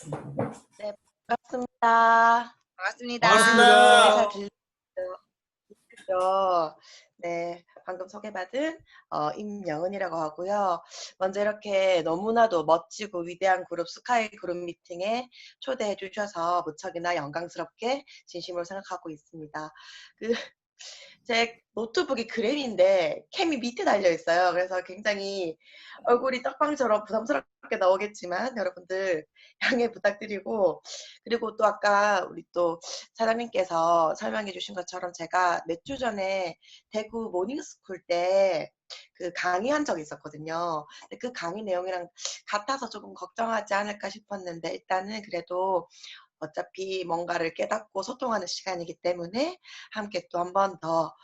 네, 반갑습니다. 네, 잘 반갑습니다. 반갑습니다. 들리시죠? 네, 방금 소개받은 임영은이라고 하고요. 먼저 이렇게 너무나도 멋지고 위대한 그룹 스카이 그룹 미팅에 초대해 주셔서 무척이나 영광스럽게 진심으로 생각하고 있습니다. 그 제 노트북이 그램인데 캠이 밑에 달려 있어요. 그래서 굉장히 얼굴이 떡방처럼 부담스럽게 나오겠지만 여러분들 양해 부탁드리고, 그리고 또 아까 우리 또 사장님께서 설명해 주신 것처럼 제가 몇 주 전에 대구 모닝스쿨 때 그 강의한 적이 있었거든요. 근데 그 강의 내용이랑 같아서 조금 걱정하지 않을까 싶었는데, 일단은 그래도 어차피 뭔가를 깨닫고 소통하는 시간이기 때문에 함께 또 한 번 더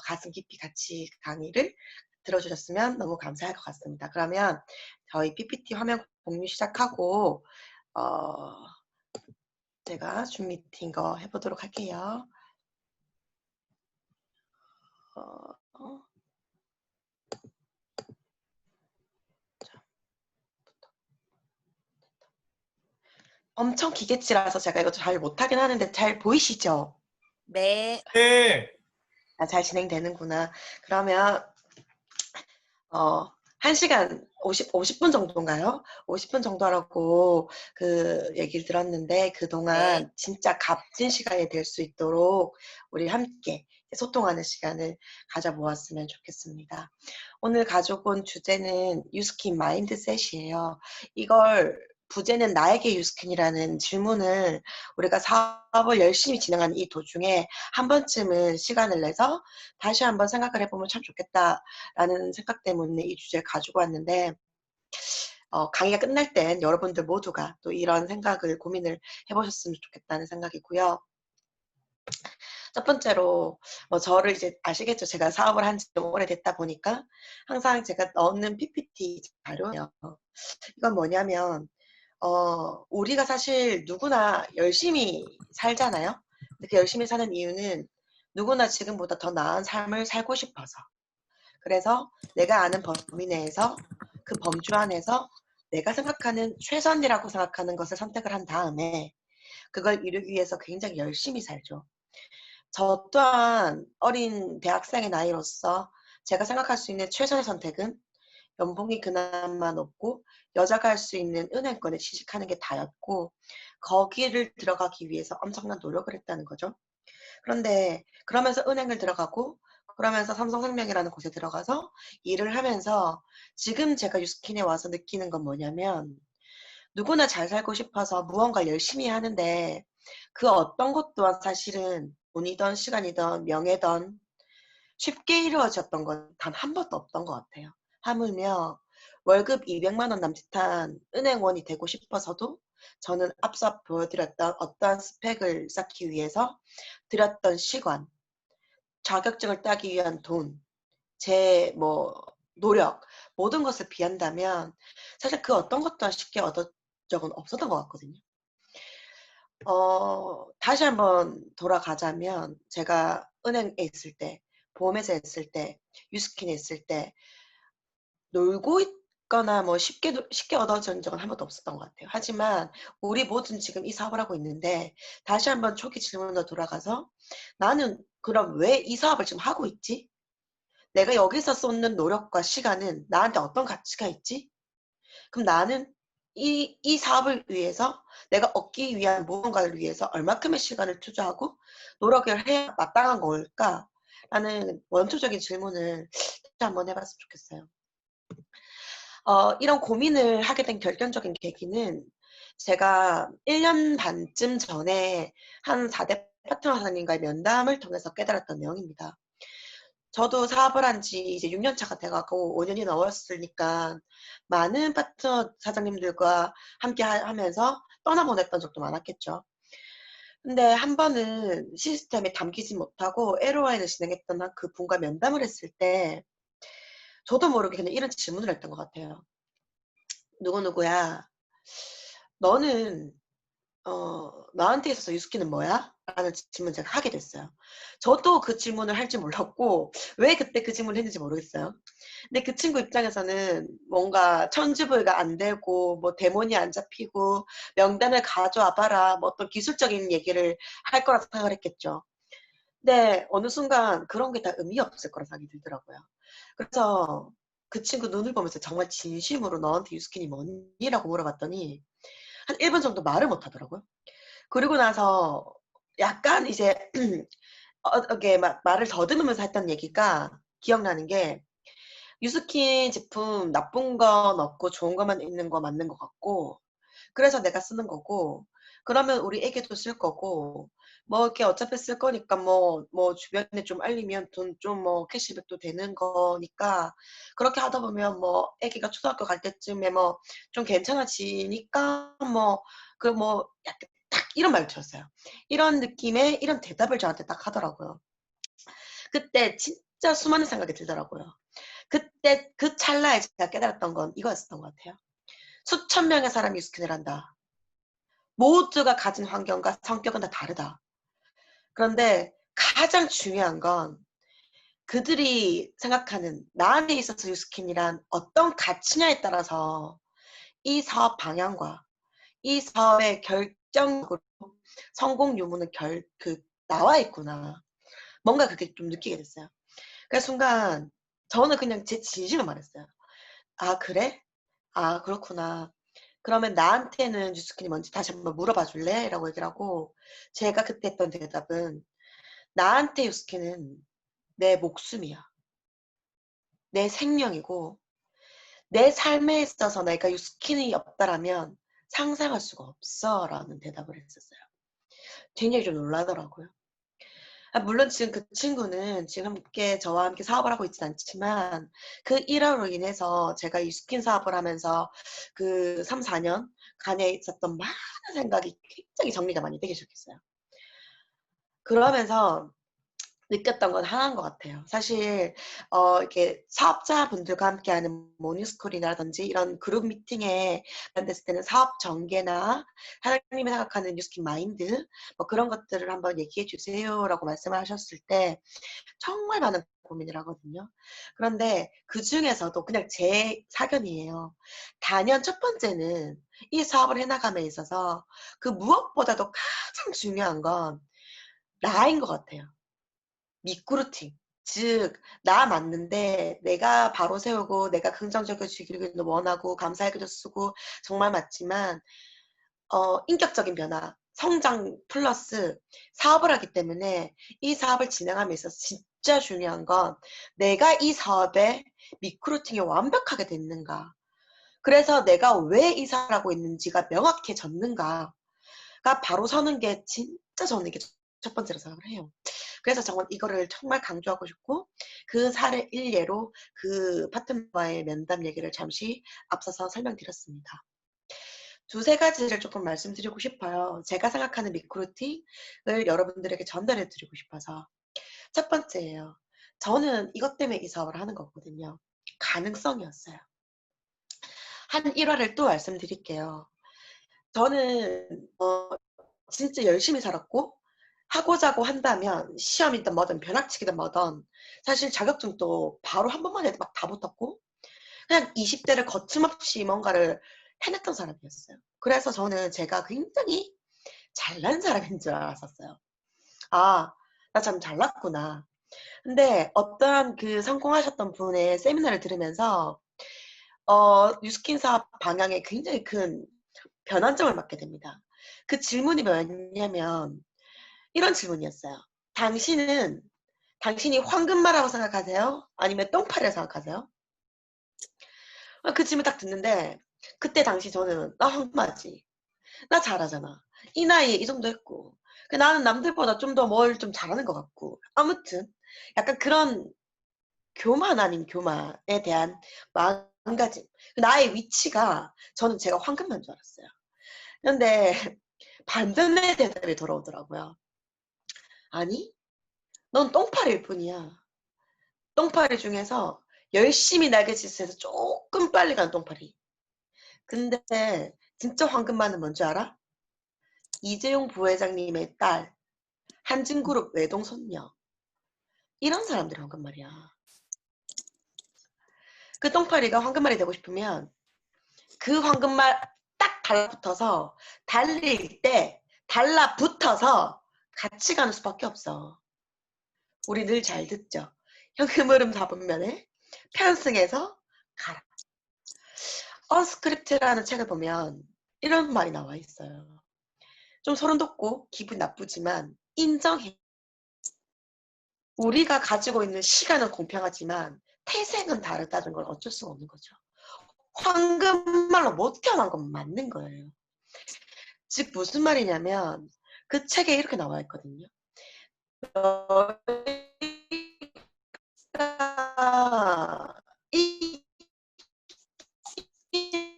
가슴 깊이 같이 강의를 들어주셨으면 너무 감사할 것 같습니다. 그러면 저희 PPT 화면 공유 시작하고 어 제가 줌 미팅 거 해 보도록 할게요. 어 어 엄청 기계치라서 제가 이거 잘 못하긴 하는데 잘 보이시죠? 네. 네. 아, 잘 진행되는구나. 그러면 어 1 시간 50분 정도인가요? 50분 정도 하라고 그 얘기를 들었는데, 네. 그동안 진짜 값진 시간이 될 수 있도록 우리 함께 소통하는 시간을 가져 보았으면 좋겠습니다. 오늘 가져온 주제는 유스킨 마인드셋이에요. 이걸 부제는 나에게 유스킨이라는 질문을 우리가 사업을 열심히 진행하는 이 도중에 한 번쯤은 시간을 내서 다시 한번 생각을 해보면 참 좋겠다라는 생각 때문에 이 주제를 가지고 왔는데, 강의가 끝날 땐 여러분들 모두가 또 이런 생각을 고민을 해보셨으면 좋겠다는 생각이고요. 첫 번째로 저를 이제 아시겠죠? 제가 사업을 한 지 좀 오래됐다 보니까 항상 제가 넣는 PPT 자료예요. 이건 뭐냐면 우리가 사실 누구나 열심히 살잖아요. 근데 그 열심히 사는 이유는 누구나 지금보다 더 나은 삶을 살고 싶어서. 그래서 내가 아는 범위 내에서 그 범주 안에서 내가 생각하는 최선이라고 생각하는 것을 선택을 한 다음에 그걸 이루기 위해서 굉장히 열심히 살죠. 저 또한 어린 대학생의 나이로서 제가 생각할 수 있는 최선의 선택은 연봉이 그나마 높고 여자가 할 수 있는 은행권에 취직하는 게 다였고, 거기를 들어가기 위해서 엄청난 노력을 했다는 거죠. 그런데 그러면서 은행을 들어가고, 그러면서 삼성생명이라는 곳에 들어가서 일을 하면서 지금 제가 유스킨에 와서 느끼는 건 뭐냐면, 누구나 잘 살고 싶어서 무언가 열심히 하는데 그 어떤 것 또한 사실은 돈이든 시간이든 명예든 쉽게 이루어졌던 건 단 한 번도 없던 것 같아요. 하물며 월급 200만 원 남짓한 은행원이 되고 싶어서도 저는 앞서 보여드렸던 어떠한 스펙을 쌓기 위해서 들였던 시간, 자격증을 따기 위한 돈, 제 노력, 모든 것을 비한다면 사실 그 어떤 것 또한 쉽게 얻은 적은 없었던 것 같거든요. 다시 한번 돌아가자면 제가 은행에 있을 때, 보험회사에 있을 때, 유스킨에 있을 때 놀고 있거나 쉽게 얻어진 적은 한 번도 없었던 것 같아요. 하지만 우리 모두는 지금 이 사업을 하고 있는데, 다시 한번 초기 질문으로 돌아가서 '나는 그럼 왜 이 사업을 지금 하고 있지? 내가 여기서 쏟는 노력과 시간은 나한테 어떤 가치가 있지? 그럼 나는 이 사업을 위해서 내가 얻기 위한 무언가를 위해서 얼마큼의 시간을 투자하고 노력을 해야 마땅한 걸까?'라는 원초적인 질문을 다시 한번 해 봤으면 좋겠어요. 이런 고민을 하게 된 결정적인 계기는 제가 1년 반쯤 전에 한 4대 파트너 사장님과의 면담을 통해서 깨달았던 내용입니다. 저도 사업을 한 지 이제 6년 차가 돼 가고 5 년이 넘었으니까 많은 파트너 사장님들과 함께 하면서 떠나보냈던 적도 많았겠죠. 근데 한 번은 시스템에 담기지 못하고 LOI를 진행했던 그분과 면담을 했을 때 저도 모르게 그냥 이런 질문을 했던 것 같아요. "누구누구야. 너는 "너한테 있어서 유스키는 뭐야?" 라는 질문을 제가 하게 됐어요. 저도 그 질문을 할 줄 몰랐고 왜 그때 그 질문을 했는지 모르겠어요. 근데 그 친구 입장에서는 뭔가 천지부회가 안 되고 뭐 데몬이 안 잡히고 "명단을 가져와 봐라." 뭐 어떤 기술적인 얘기를 할 거라고 생각을 했겠죠. 근데 어느 순간 그런 게 다 의미 없을 거라는 생각이 들더라고요. 그래서 그 친구 눈을 보면서 정말 진심으로 "너한테 유스킨이 뭐니?"라고 물어봤더니 한 1분 정도 말을 못 하더라고요. 그리고 나서 약간 이제 이렇게 막 말을 더듬으면서 했던 얘기가 기억나는 게 "유스킨 제품 나쁜 건 없고 좋은 것만 있는 거 맞는 것 같고 그래서 내가 쓰는 거고 그러면 우리 애기도 쓸 거고 뭐 이렇게 어차피 쓸 거니까 뭐 주변에 좀 알리면 돈 좀 뭐 캐시백도 되는 거니까 그렇게 하다 보면 뭐 애기가 초등학교 갈 때쯤에 뭐 좀 괜찮아지니까 뭐 그 뭐 약간 딱 이런 말을 들었어요. 이런 느낌의 이런 대답을 저한테 딱 하더라고요. 그때 진짜 수많은 생각이 들더라고요. 그때 그 찰나에 제가 깨달았던 건 이거였었던 것 같아요. 수천 명의 사람이 스캔을 한다. 모두가 가진 환경과 성격은 다 다르다. 그런데 가장 중요한 건 그들이 생각하는 나한테 있어서 유스킨이란 어떤 가치냐에 따라서 이 사업 방향과 이 사업의 결정적으로 성공 유무는 나와 있구나. 뭔가 그렇게 좀 느끼게 됐어요. 그 순간 저는 그냥 제 진심을 말했어요. "아 그래? 아 그렇구나. 그러면 나한테는 뉴스킨이 뭔지 다시 한번 물어봐 줄래?" 라고 얘기를 하고 제가 그때 했던 대답은 "나한테 유스킨은 내 목숨이야. 내 생명이고 내 삶에 있어서 내가 유스킨이 없다라면 상상할 수가 없어."라는 대답을 했었어요. 굉장히 좀 놀라더라고요. 물론 지금 그 친구는 지금 함께 저와 함께 사업을 하고 있진 않지만 그 일화로 인해서 제가 이 스킨 사업을 하면서 그 3-4 년간에 있었던 많은 생각이 굉장히 정리가 많이 되기 시작했어요. 그러면서 느꼈던 건 하나인 것 같아요. 사실 이렇게 사업자분들과 함께하는 모닝스쿨이라든지 이런 그룹 미팅에 됐을 때는 사업 전개나 사장님이 생각하는 뉴스킨 마인드 뭐 "그런 것들을 한번 얘기해 주세요."라고 말씀을 하셨을 때 정말 많은 고민을 하거든요. 그런데 그중에서도 그냥 제 사견이에요. 단연 첫 번째는 이 사업을 해 나감에 있어서 그 무엇보다도 가장 중요한 건 나인 것 같아요. 미꾸루팅. 즉 나 맞는데 내가 바로 세우고 내가 긍정적이어지기를 원하고 감사하게도 쓰고 정말 맞지만 인격적인 변화, 성장 플러스 사업을 하기 때문에 이 사업을 진행함에 있어서 진짜 중요한 건 '내가 이 사업에 미크루팅이 완벽하게 됐는가. 그래서 내가 왜 이 사업을 하고 있는지가 명확해졌는가.'가 바로 서는 게 진짜 저는 이게 첫 번째로 생각을 해요. 그래서 정말 이거를 정말 강조하고 싶고 그 사례 일례로 그 파트너와의 면담 얘기를 잠시 앞서서 설명드렸습니다. 두세 가지를 쪼끔 말씀드리고 싶어요. 제가 생각하는 리크루팅을 여러분들에게 전달해 드리고 싶어서. 첫 번째예요. 저는 이것 때문에 이 사업을 하는 거거든요. 가능성이었어요. 한 일화를 또 말씀드릴게요. 저는 진짜 열심히 살았고 하고자고 한다면 시험이든 뭐든 변학치기든 뭐든 사실 자격증도 바로 한 번만 해도 막 다 붙었고 그냥 20 대를 거침없이 뭔가를 해냈던 사람이었어요. 그래서 저는 제가 굉장히 잘난 사람인 줄 알았었어요. '아 나 참 잘났구나.' 근데 어떠한 그 성공하셨던 분의 세미나를 들으면서 뉴스킨 사업 방향에 굉장히 큰 변환점을 맞게 됩니다. 그 질문이 뭐였냐면 이런 질문이었어요. 당신이 황금마라고 생각하세요? 아니면 똥파리라고 생각하세요?" 그 질문 딱 듣는데 그때 당시 저는 '나 황금마지. 나 잘하잖아. 이 나이에 이 정도 했고 나는 남들보다 좀 더 뭘 좀 잘하는 것 같고.' 아무튼 약간 그런 교만 아닌 교만에 대한 마음가짐. 나의 위치가 저는 제가 황금마인 줄 알았어요. 근데 반전의 대답이 돌아오더라고요. "아니 넌 똥파리일 뿐이야. 똥파리 중에서 열심히 날갯짓을 해서 쪼끔 빨리 가는 똥파리. 근데 진짜 황금마는 뭔 줄 알아? 이재용 부회장님의 딸, 한진그룹 외동손녀 이런 사람들이 황금말이야. 그 똥파리가 황금말이 되고 싶으면 그 황금말 딱 달라붙어서 달릴 때 달라붙어서 같이 가는 수밖에 없어. 우리 늘 잘 듣죠. 현금 흐름 잡으면에 편승해서 가라. 언스크립트라는 책을 보면 이런 말이 나와 있어요. 좀 소름 돋고 기분 나쁘지만 인정해. 우리가 가지고 있는 시간은 공평하지만 태생은 다르다는 걸 어쩔 수가 없는 거죠. 황금말로 못 태어난 건 맞는 거예요. 즉 무슨 말이냐면 그 책에 이렇게 나와 있거든요.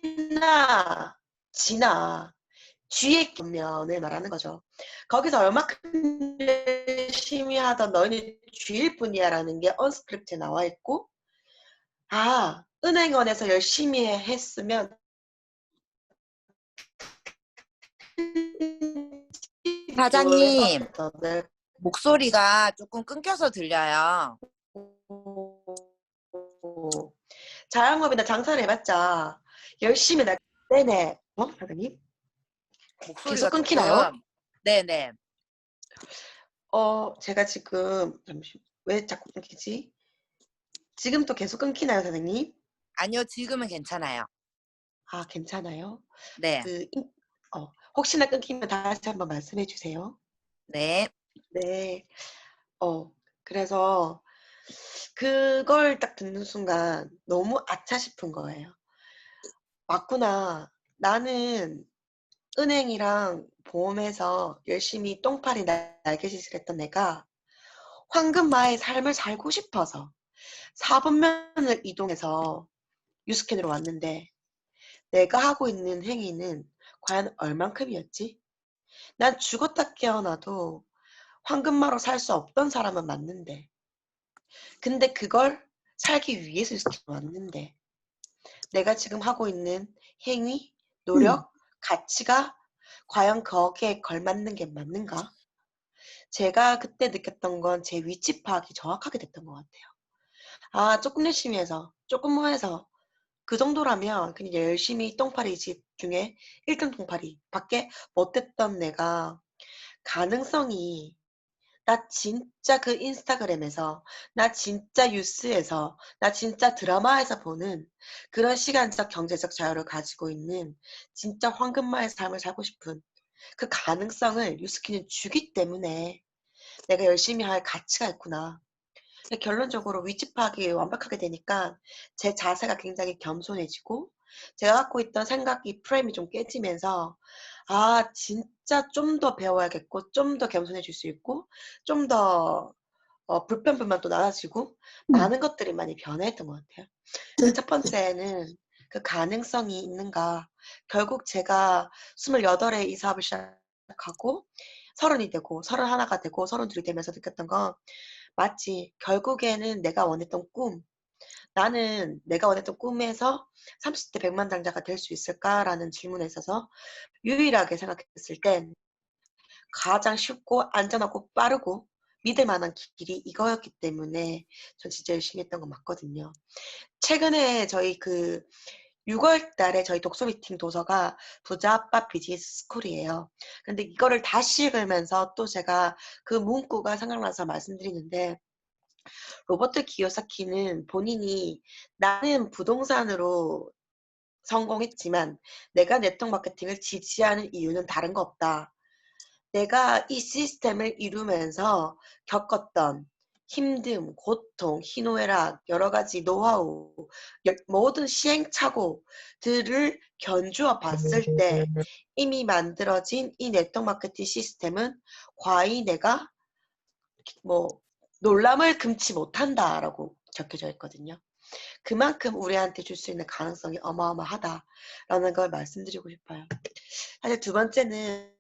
이나 지나 쥐의 면을 말하는 거죠. 거기서 얼마큼 열심히 하던 너희는 쥐일 뿐이야 라는 게 언스크립트에 나와 있고, 아, 은행원에서 열심히 했으면 사장님, 목소리가 조금 끊겨서 들려요. 자영업이나 장사를 해봤자 열심히 날 네네. 사장님? 계속 목소리가 끊기나요? 조금, 네네. 제가 지금 왜 자꾸 끊기지? 지금 또 계속 끊기나요, 사장님? 아니요, 지금은 괜찮아요. 아, 괜찮아요? 네, 혹시나 끊기면 다시 한번 말씀해 주세요. 네. 네. 어, 그래서 그걸 딱 듣는 순간 너무 아차 싶은 거예요. 맞구나. 나는 은행이랑 보험에서 열심히 똥파리 날개짓을 했던 내가 황금마의 삶을 살고 싶어서 4분면을 이동해서 유스캔으로 왔는데 내가 하고 있는 행위는 과연 얼만큼이었지? 난 죽었다 깨어나도 황금마로 살 수 없던 사람은 맞는데 근데 그걸 살기 위해서 유스캔으로 왔는데 내가 지금 하고 있는 행위, 노력, 가치가 과연 거기에 걸맞는 게 맞는가? 제가 그때 느꼈던 건 제 위치 파악이 정확하게 됐던 것 같아요. 아, 조금 열심히 해서, 조금 뭐 해서, 그 정도라면 그냥 열심히 똥파리 집 중에 1등 똥파리 밖에 못했던 내가 가능성이 나 진짜 그 인스타그램에서, 나 진짜 뉴스에서, 나 진짜 드라마에서 보는 그런 시간적 경제적 자유를 가지고 있는 진짜 황금마의 삶을 살고 싶은 그 가능성을 유스키는 주기 때문에 내가 열심히 할 가치가 있구나. 결론적으로 위치 파악이 완벽하게 되니까 제 자세가 굉장히 겸손해지고 제가 갖고 있던 생각이 프레임이 좀 깨지면서 아, 진짜 좀 더 배워야겠고 좀 더 겸손해질 수 있고 좀 더 불편분만도 낮아지고 많은 것들이 많이 변화했던 것 같아요. 그 첫 번째는 그 가능성이 있는가. 결국 제가 28에 이 사업을 시작하고 30이 되고 31가 되고 32이 되면서 느꼈던 건 맞지. 결국에는 내가 원했던 꿈. 나는 내가 원했던 꿈에서 30대 백만장자가 될 수 있을까라는 질문에 있어서 유일하게 생각했을 땐 가장 쉽고 안전하고 빠르고 믿을 만한 길이 이거였기 때문에 전 진짜 열심히 했던 거 맞거든요. 최근에 저희 6월 달에 저희 독서 미팅 도서가 부자 아빠 비즈니스 스쿨이에요. 근데 이거를 다시 읽으면서 또 제가 그 문구가 생각나서 말씀드리는데 로버트 기요사키는 본인이 나는 부동산으로 성공했지만 내가 네트워크 마케팅을 지지하는 이유는 다른 거 없다. 내가 이 시스템을 이루면서 겪었던 힘듦, 고통, 희노애락, 여러 가지 노하우, 모든 시행착오들을 견주어 봤을 때 이미 만들어진 이 네트워크 마케팅 시스템은 과히 내가 뭐 놀람을 금치 못한다라고 적혀져 있거든요. 그만큼 우리한테 줄 수 있는 가능성이 어마어마하다라는 걸 말씀드리고 싶어요. 사실 두 번째는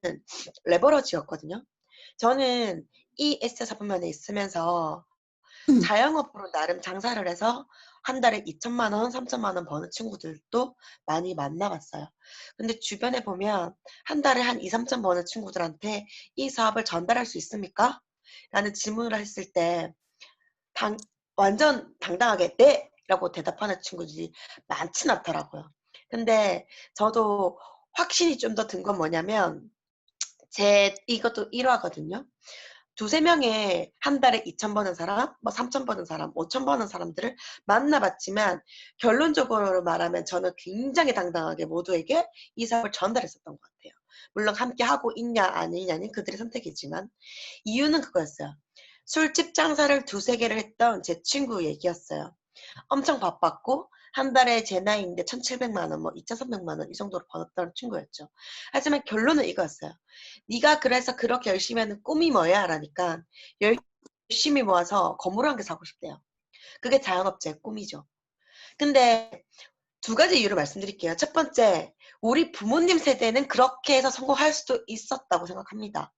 레버러지였거든요. 저는 이 S사4분면에 있으면서 자영업으로 나름 장사를 해서 한 달에 2천만 원, 3천만 원 버는 친구들도 많이 만나봤어요. 근데 주변에 보면 한 달에 한 2, 3천 버는 친구들한테 이 사업을 전달할 수 있습니까? 라는 질문을 했을 때 당 완전 당당하게 "네." 라고 대답하는 친구들이 많진 않더라고요. 근데 저도 확신이 좀 더 든 건 뭐냐면 제 이것도 일화거든요. 두세 명의 한 달에 2천 버는 사람, 뭐 3천 버는 사람, 5천 버는 사람들을 만나 봤지만 결론적으로 말하면 저는 굉장히 당당하게 모두에게 이 사업을 전달했었던 것 같아요. 물론 함께 하고 있냐 아니냐는 그들의 선택이지만 이유는 그거였어요. 술집 장사를 두세 개를 했던 제 친구 얘기였어요. 엄청 바빴고 한 달에 제 나이인데 1,700만 원, 뭐 2,300만 원 이 정도로 벌었던 친구였죠. 하지만 결론은 이거였어요. "네가 그래서 그렇게 열심히 하는 꿈이 뭐야?" 라니까 열심히 모아서 건물 한 개 사고 싶대요. 그게 자영업자의 꿈이죠. 근데 두 가지 이유를 말씀드릴게요. 첫 번째, 우리 부모님 세대는 그렇게 해서 성공할 수도 있었다고 생각합니다.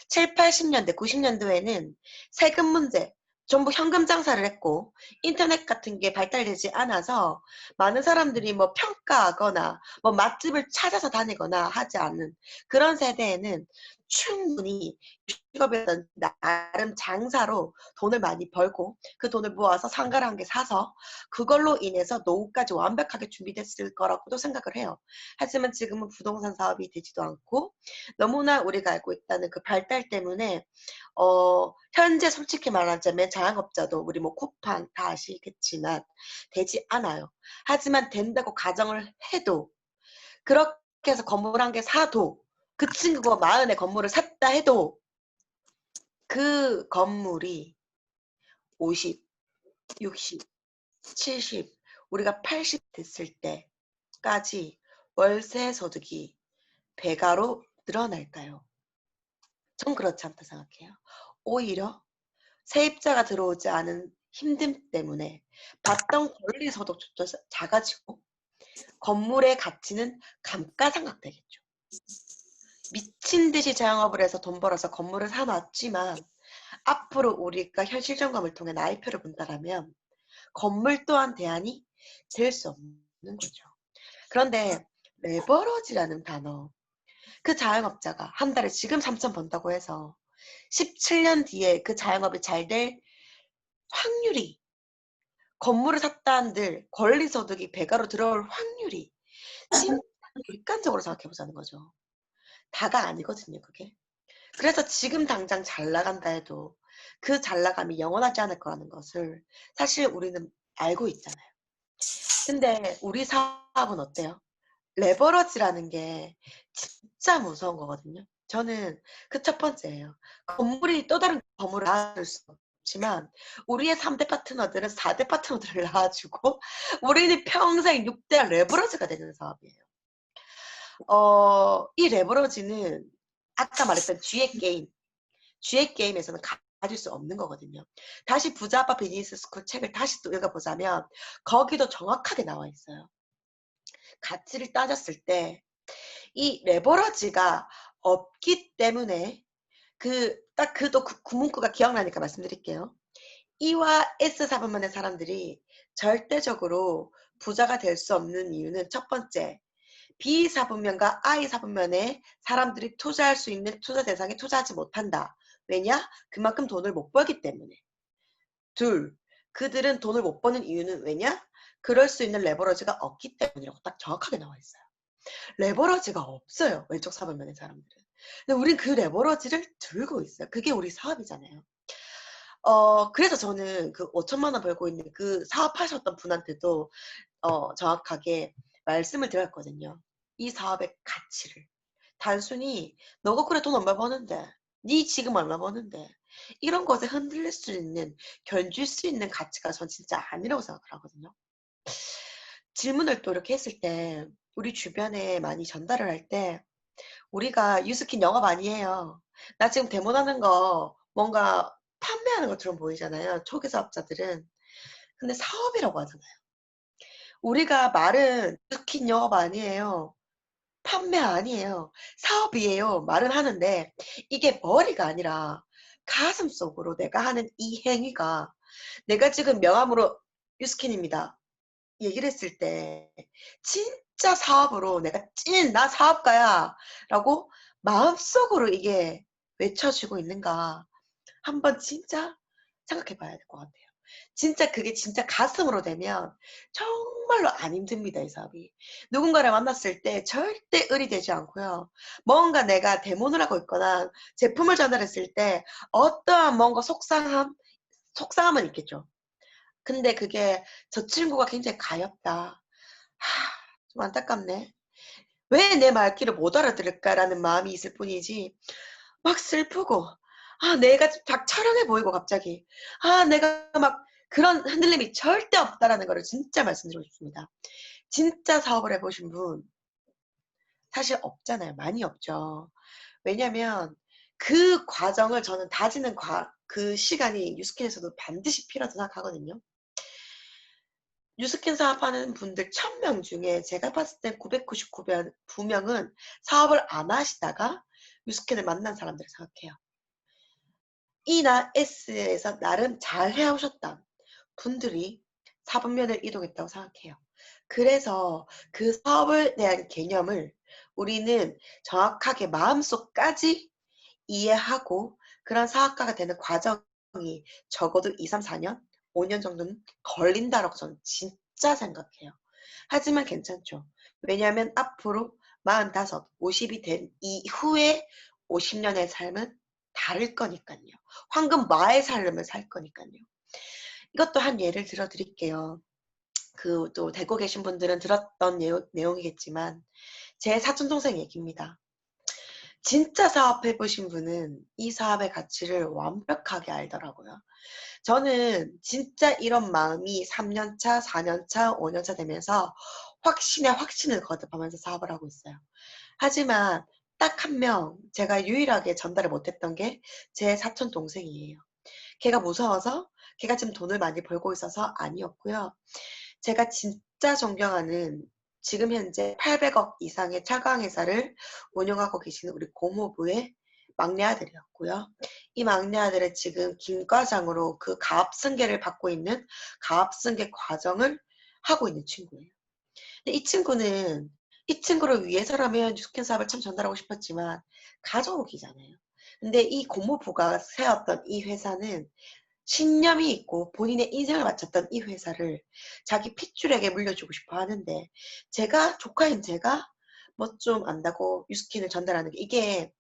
7, 80년대, 90년도에는 세금 문제, 전부 현금 장사를 했고 인터넷 같은 게 발달되지 않아서 많은 사람들이 뭐 평가하거나 뭐 맛집을 찾아서 다니거나 하지 않은 그런 세대에는 충분히 직업이든 나름 장사로 돈을 많이 벌고 그 돈을 모아서 상가를 한 개 사서 그걸로 인해서 노후까지 완벽하게 준비됐을 거라고도 생각을 해요. 하지만 지금은 부동산 사업이 되지도 않고 너무나 우리가 알고 있다는 그 발달 때문에 현재 솔직히 말하자면 자영업자도 우리 뭐 쿠팡 다 아시겠지만 되지 않아요. 하지만 된다고 가정을 해도 그렇게 해서 건물 한 개 사도 그 친구가 40에 건물을 샀다 해도 그 건물이 50, 60, 70 우리가 80 됐을 때까지 월세 소득이 배가로 늘어날까요? 전 그렇지 않다 생각해요. 오히려 세입자가 들어오지 않은 힘듦 때문에 받던 권리소득조차 작아지고 건물의 가치는 감가상각되겠죠. 미친 듯이 자영업을 해서 돈 벌어서 건물을 사 놨지만 앞으로 우리가 현실 점검을 통해 나이표를 본다라면 건물 또한 대안이 될 수 없는 거죠. 그런데 레버러지라는 단어, 그 자영업자가 한 달에 지금 3천 번다고 해서 17년 뒤에 그 자영업이 잘 될 확률이 건물을 샀다 한들 권리소득이 배가로 들어올 확률이 진짜 객관적으로 생각해 보자는 거죠. 다가 아니거든요, 그게. 그래서 지금 당장 잘 나간다 해도 그 잘 나감이 영원하지 않을 거라는 것을 사실 우리는 알고 있잖아요. 근데 우리 사업은 어때요? 레버러지라는 게 진짜 무서운 거거든요. 저는 그 첫 번째예요. 건물이 또 다른 건물을 낳을 수 없지만 우리의 3대 파트너들은 4대 파트너들을 낳아주고 우리는 평생 6대 레버러지가 되는 사업이에요. 이 레버러지는 아까 말했던 쥐의 게임에서는 가질 수 없는 거거든요. 다시 부자 아빠 비즈니스 스쿨 책을 다시 또 읽어보자면 거기도 정확하게 나와 있어요. 가치를 따졌을 때 이 레버러지가 없기 때문에 그 문구가 기억나니까 말씀드릴게요. E와 S 사분면의 사람들이 절대적으로 부자가 될 수 없는 이유는 첫 번째, B 사분면과 I 사분면에 사람들이 투자할 수 있는 투자 대상에 투자하지 못한다. 왜냐? 그만큼 돈을 못 벌기 때문에. 둘, 그들은 돈을 못 버는 이유는 왜냐? 그럴 수 있는 레버러지가 없기 때문이라고 딱 정확하게 나와 있어요. 레버러지가 없어요. 왼쪽 사분면의 사람들은. 근데 우린 그 레버러지를 들고 있어요. 그게 우리 사업이잖아요. 그래서 저는 그 5천만 원 벌고 있는 그 사업하셨던 분한테도 정확하게 말씀을 드렸거든요. 이 사업의 가치를. 단순히 "너가 그래 돈 얼마 버는데. 니 지금 얼마 버는데." 이런 것에 흔들릴 수 있는 견줄 수 있는 가치가 전 진짜 아니라고 생각을 하거든요. 질문을 또 이렇게 했을 때 우리 주변에 많이 전달을 할 때 우리가 유스킨 영업 아니에요. 나 지금 데모하는 거 뭔가 판매하는 것처럼 보이잖아요, 초기 사업자들은. 근데 사업이라고 하잖아요. 우리가 말은 유스킨 영업 아니에요. 판매 아니에요. 사업이에요. 말은 하는데 이게 머리가 아니라 가슴속으로 내가 하는 이 행위가 내가 지금 명함으로 유스킨입니다. 얘기를 했을 때 진짜 사업으로 내가 나 사업가야 라고 마음속으로 이게 외쳐지고 있는가 한번 진짜 생각해 봐야 될 것 같아요. 진짜 그게 진짜 가슴으로 되면 정말로 안 힘듭니다, 이 사업이. 누군가를 만났을 때 절대 을이 되지 않고요. 뭔가 내가 대모를 하고 있거나 제품을 전달했을 때 어떠한 뭔가 속상함은 있겠죠. 근데 그게 '저 친구가 굉장히 가엾다. 좀 안타깝네. 왜 내 말귀를 못 알아들을까?'라는 마음이 있을 뿐이지 막 슬프고 내가 막 처량해 보이고 갑자기 내가 막 그런 흔들림이 절대 없다라는 거를 진짜 말씀드리고 싶습니다. 진짜 사업을 해 보신 분 사실 없잖아요. 많이 없죠. 왜냐면 그 과정을 저는 다지는 그 시간이 뉴스킨에서도 반드시 필요하다고 생각하거든요. 뉴스킨 사업하는 분들 1000명 중에 제가 봤을 땐 999명은 사업을 안 하시다가 뉴스킨을 만난 사람들을 생각해요. E나 S에서 나름 잘 해오셨던 분들이 사분면을 이동했다고 생각해요. 그래서 그 사업에 대한 개념을 우리는 정확하게 마음속까지 이해하고 그런 사업가가 되는 과정이 적어도 2, 3, 4년, 5년 정도는 걸린다라고 저는 진짜 생각해요. 하지만 괜찮죠. 왜냐하면 앞으로 45, 50이 된 이후에 50년의 삶은 다를 거니까요. 황금 마의 삶을 살 거니까요. 이것도 한 예를 들어 드릴게요. 그 또 대구 계신 분들은 들었던 내용이겠지만 제 사촌 동생 얘기입니다. 진짜 사업해 보신 분은 이 사업의 가치를 완벽하게 알더라고요. 저는 진짜 이런 마음이 3년 차, 4년 차, 5년 차 되면서 확신에 확신을 거듭하면서 사업을 하고 있어요. 하지만 딱 한 명 제가 유일하게 전달을 못했던 게 제 사촌 동생이에요. 걔가 무서워서 걔가 지금 돈을 많이 벌고 있어서 아니었고요. 제가 진짜 존경하는 지금 현재 800억 이상의 차광 회사를 운영하고 계시는 우리 고모부의 막내 아들이었고요. 이 막내 아들은 지금 김과장으로 그 가압승계를 받고 있는 가압승계 과정을 하고 있는 친구예요. 근데 이 친구를 위해서라면 뉴스캔 사업을 참 전달하고 싶었지만 가족이잖아요. 근데 이 고모부가 세웠던 이 회사는 신념이 있고 본인의 인생을 바쳤던 이 회사를 자기 핏줄에게 물려주고 싶어 하는데 조카인 제가 뭐 좀 안다고 뉴스킨을 전달하는 게 이게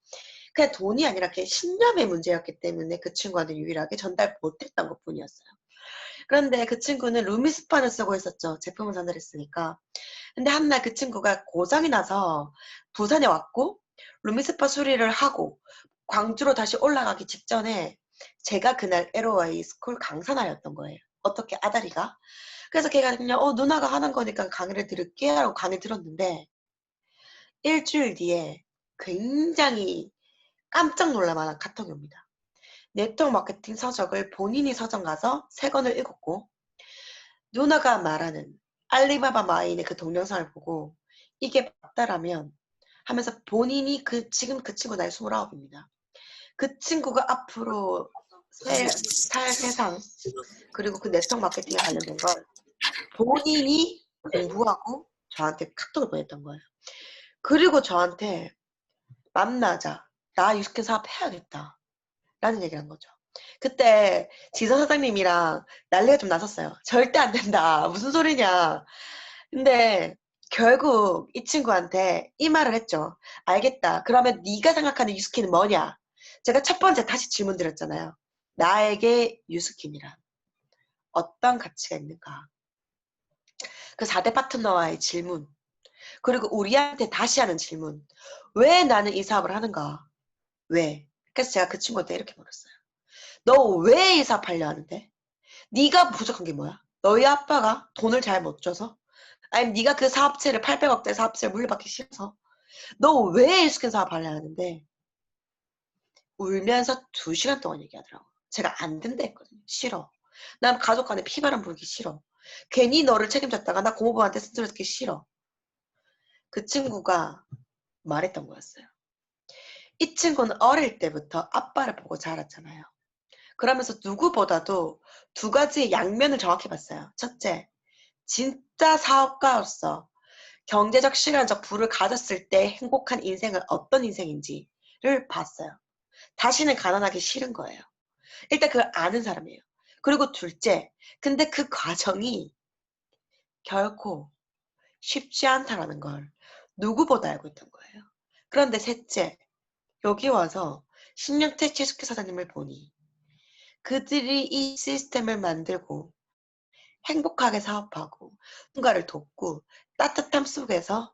그냥 돈이 아니라 그게 신념의 문제였기 때문에 그 친구한테 유일하게 전달 못했던 것뿐이었어요. 그런데 그 친구는 루미스판을 쓰고 있었죠. 제품을 전달했으니까. 근데 한날 그 친구가 고장이 나서 부산에 왔고 루미스파 수리를 하고 광주로 다시 올라가기 직전에 제가 그날 LOI 스쿨 강사나였던 거예요. 어떻게 아다리가. 그래서 걔가 그냥 누나가 하는 거니까 강의를 들을게 하고 강의 들었는데 일주일 뒤에 굉장히 깜짝 놀랄 만한 카톡이 옵니다. 네트워크 마케팅 서적을 본인이 서점 가서 3권을 읽었고 누나가 말하는 알리바바 마인의 그 동영상을 보고 이게 맞다라면 하면서 본인이 지금 그 친구 나이 29입니다. 그 친구가 앞으로 살 세상 그리고 그 네트워크 마케팅에 관련된 걸 본인이 공부하고 저한테 카톡을 보냈던 거예요. 그리고 저한테 만나자. 나 유스킨 사업 해야겠다. 라는 얘기를 한 거죠. 그때 지선 사장님이랑 난리가 좀 났었어요. 절대 안 된다. 무슨 소리냐. 근데 결국 이 친구한테 이 말을 했죠. 알겠다. 그러면 네가 생각하는 유스킨은 뭐냐? 제가 첫 번째 다시 질문 드렸잖아요. 나에게 유스킨이란 어떤 가치가 있는가? 그 4대 파트너와의 질문. 그리고 우리한테 다시 하는 질문. 왜 나는 이 사업을 하는가? 왜? 그래서 제가 그 친구한테 이렇게 물었어요. 너 왜 이 사업 하려 하는데? 네가 부족한 게 뭐야? 너희 아빠가 돈을 잘 못 줘서? 아니면 네가 그 사업체를 800억대 사업체를 물려받기 싫어서? 너 왜 일스킨 사업 하려 하는데? 울면서 2시간 동안 얘기하더라고. 제가 안 된다 했거든요. 싫어. 난 가족 간에 피바람 불기 싫어. 괜히 너를 책임졌다가 나 고모부한테 스트레스 받기 싫어. 그 친구가 말했던 거였어요. 이 친구는 어릴 때부터 아빠를 보고 자랐잖아요. 그러면서 누구보다도 두 가지의 양면을 정확히 봤어요. 첫째, 진짜 사업가로서 경제적, 시간적 부를 가졌을 때 행복한 인생은 어떤 인생인지를 봤어요. 다시는 가난하기 싫은 거예요. 일단 그걸 아는 사람이에요. 그리고 둘째, 근데 그 과정이 결코 쉽지 않다라는 걸 누구보다 알고 있던 거예요. 그런데 셋째, 여기 와서 신영태 최숙희 사장님을 보니 그들이 이 시스템을 만들고 행복하게 사업하고 누군가를 돕고 따뜻함 속에서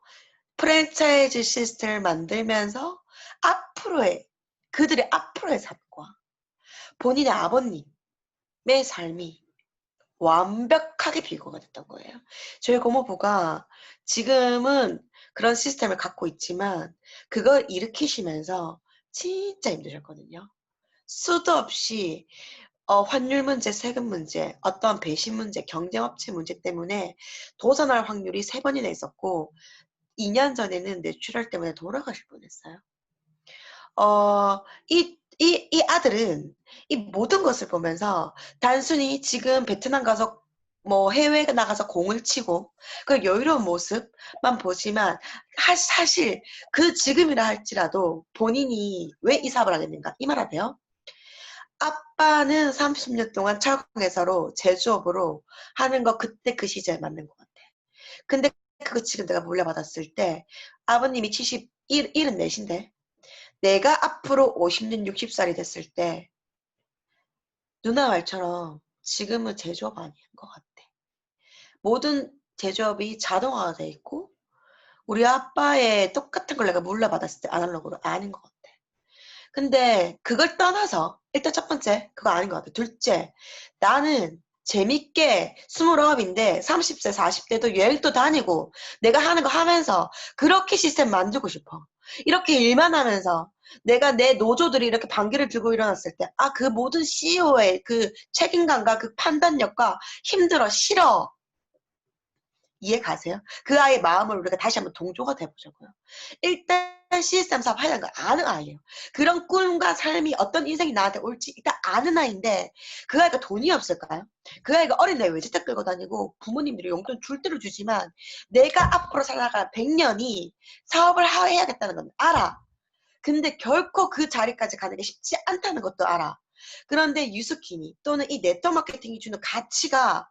프랜차이즈 시스템을 만들면서 앞으로의 그들의 앞으로의 삶과 본인의 아버님의 삶이 완벽하게 비교가 됐던 거예요. 저희 고모부가 지금은 그런 시스템을 갖고 있지만 그걸 일으키시면서 진짜 힘드셨거든요. 수도 없이 환율 문제, 세금 문제, 어떤 배신 문제, 경쟁업체 문제 때문에 도산할 확률이 3번이나 있었고 2년 전에는 뇌출혈 때문에 돌아가실 뻔했어요. 이 아들은 이 모든 것을 보면서 단순히 지금 베트남 가서 뭐 해외에 나가서 공을 치고 그 여유로운 모습만 보지만 사실 그 지금이라 할지라도 본인이 왜 이 사업을 하겠는가 이 말 아세요? 아빠는 30년 동안 철강회사로 제조업으로 하는 거 그때 그 시절 맞는 것 같아. 근데 그거 지금 내가 물려받았을 때 아버님이 74인데 내가 앞으로 50년, 60살이 됐을 때 누나 말처럼 지금은 제조업 아닌 것 같아. 모든 제조업이 자동화가 돼 있고 우리 아빠의 똑같은 걸 내가 물려받았을 때 아날로그로 아닌 것 같아. 근데 그걸 떠나서 일단 첫 번째 그거 아닌 것 같아. 둘째 나는 재밌게 29인데 30세 40대도 여행도 다니고 내가 하는 거 하면서 그렇게 시스템 만들고 싶어. 이렇게 일만 하면서 내가 내 노조들이 이렇게 반기를 들고 일어났을 때 그 모든 CEO의 그 책임감과 그 판단력과 힘들어 싫어. 이해 가세요? 그 아이의 마음을 우리가 다시 한번 동조가 돼보자고요. 일단 시스템 사업 하려는 걸 아는 아이예요. 그런 꿈과 삶이 어떤 인생이 나한테 올지 일단 아는 아이인데 그 아이가 돈이 없을까요? 그 아이가 어린 나이에 외제차 끌고 다니고 부모님들이 용돈 줄 대로 주지만 내가 앞으로 살아갈 100년이 사업을 해야겠다는 건 알아. 근데 결코 그 자리까지 가는 게 쉽지 않다는 것도 알아. 그런데 유스키니 또는 이 네트워크 마케팅이 주는 가치가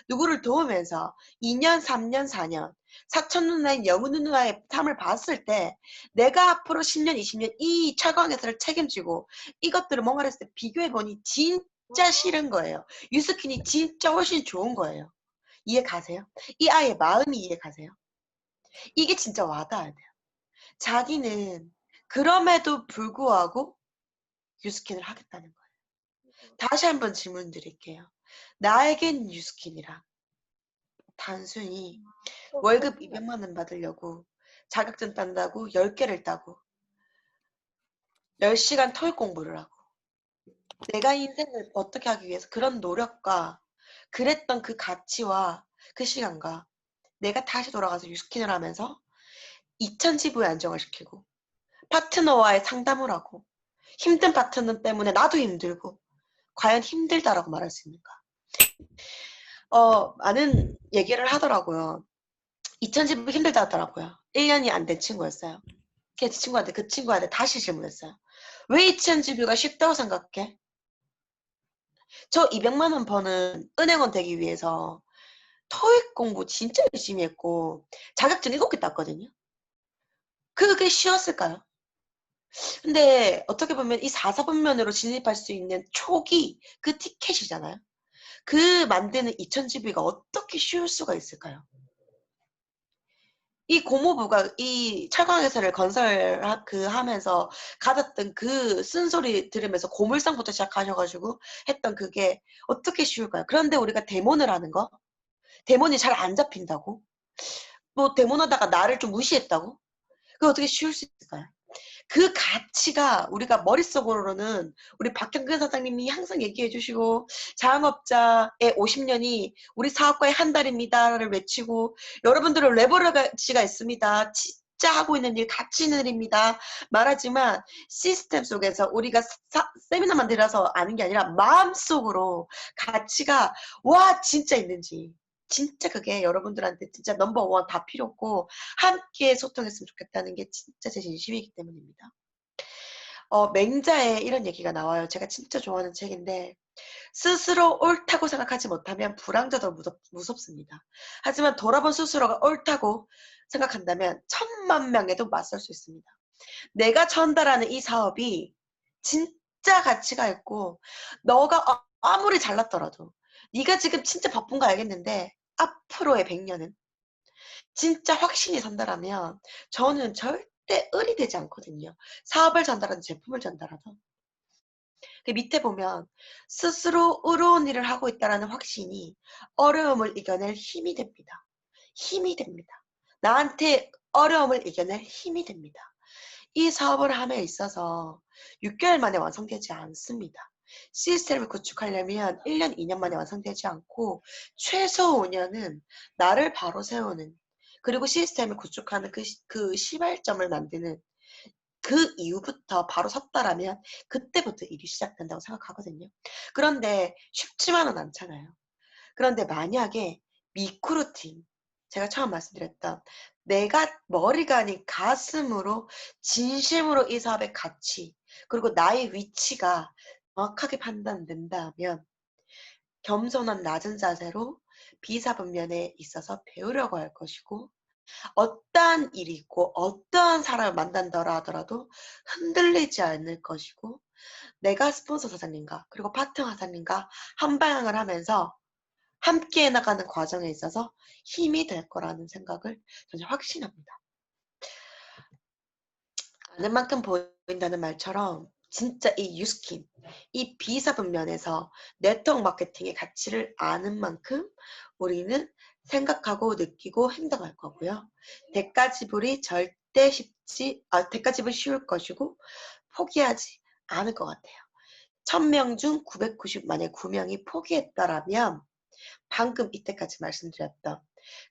누구를 도우면서 2년, 3년, 4년 사촌 누나인 영우 누나의 삶을 봤을 때 내가 앞으로 10년, 20년 이 철강회사를 책임지고 이것들을 뭔가 했을 때 비교해보니 진짜 싫은 거예요. 유스킨이 진짜 훨씬 좋은 거예요. 이해 가세요? 이 아이의 마음이 이해 가세요? 이게 진짜 와닿아야 돼요. 자기는 그럼에도 불구하고 뉴스킨을 하겠다는 거예요. 다시 한번 질문 드릴게요. 나에겐 뉴스킨이라 단순히 월급 200만 원 받으려고 자격증 딴다고 10개를 따고 10시간 토익 공부를 하고 내가 인생을 어떻게 하기 위해서 그런 노력과 그랬던 그 가치와 그 시간과 내가 다시 돌아가서 뉴스킨을 하면서 2000지부에 안정을 시키고 파트너와의 상담을 하고 힘든 파트너 때문에 나도 힘들고 과연 힘들다라고 말할 수 있는가? 많은 얘기를 하더라고요. 2010 힘들다 하더라고요. 1년이 안 된 친구였어요. 그 친구한테 다시 질문했어요. 왜 2010가 쉽다고 생각해? 저 200만 원 버는 은행원 되기 위해서 토익 공부 진짜 열심히 했고 자격증 7개 땄거든요. 그게 쉬웠을까요? 근데 어떻게 보면 이 4사분면으로 진입할 수 있는 초기 그 티켓이잖아요. 그 만드는 2000GB가 어떻게 쉬울 수가 있을까요? 이 고모부가 이 철강회사를 하면서 가졌던 그 쓴소리 들으면서 고물상부터 시작하셔가지고 했던 그게 어떻게 쉬울까요? 그런데 우리가 데몬을 하는 거? 데몬이 잘 안 잡힌다고? 뭐 데몬하다가 나를 좀 무시했다고? 그게 어떻게 쉬울 수 있을까요? 그 가치가 우리가 머릿속으로는 우리 박형근 사장님이 항상 얘기해 주시고 자영업자의 50년이 우리 사업가의 한 달입니다를 외치고 여러분들은 레버리지가 있습니다. 진짜 하고 있는 일 가치 있는 일입니다. 말하지만 시스템 속에서 우리가 세미나만 들어서 아는 게 아니라 마음속으로 가치가 와 진짜 있는지 진짜 그게 여러분들한테 진짜 넘버 원 다 필요 없고 함께 소통했으면 좋겠다는 게 진짜 제 진심이기 때문입니다. 맹자에 이런 얘기가 나와요. 제가 진짜 좋아하는 책인데 스스로 옳다고 생각하지 못하면 불황자도 무섭습니다. 하지만 돌아본 스스로가 옳다고 생각한다면 천만 명에도 맞설 수 있습니다. 내가 전달하는 이 사업이 진짜 가치가 있고 너가 아무리 잘났더라도 네가 지금 진짜 바쁜 거 알겠는데 앞으로의 100년은 진짜 확신이 선다라면 저는 절대 을이 되지 않거든요. 사업을 전달하든 제품을 전달하든. 그 밑에 보면 스스로 의로운 일을 하고 있다는 확신이 어려움을 이겨낼 힘이 됩니다. 힘이 됩니다. 나한테 어려움을 이겨낼 힘이 됩니다. 이 사업을 함에 있어서 6개월 만에 완성되지 않습니다. 시스템을 구축하려면 1년, 2년 만에 완성되지 않고 최소 5년은 나를 바로 세우는 그리고 시스템을 구축하는 그 시발점을 만드는 그 이후부터 바로 섰다라면 그때부터 일이 시작된다고 생각하거든요. 그런데 쉽지만은 않잖아요. 그런데 만약에 미크루틴, 제가 처음 말씀드렸던 내가 머리가 아닌 가슴으로 진심으로 이 사업의 가치 그리고 나의 위치가 정확하게 판단된다면 겸손한 낮은 자세로 비사분면에 있어서 배우려고 할 것이고 어떠한 일이 있고 어떠한 사람을 만난다라 하더라도 흔들리지 않을 것이고 내가 스폰서 사장님과 그리고 파트너 사장님과 한 방향을 하면서 함께 나가는 과정에 있어서 힘이 될 거라는 생각을 저는 확신합니다. 아는 만큼 보인다는 말처럼 진짜 이 유스킨, 이 비사분면에서 네트워크 마케팅의 가치를 아는 만큼 우리는 생각하고 느끼고 행동할 거고요. 대가 지불이 대가 지불이 쉬울 것이고 포기하지 않을 것 같아요. 1000명 중 990만에 9명이 포기했다라면 방금 이때까지 말씀드렸던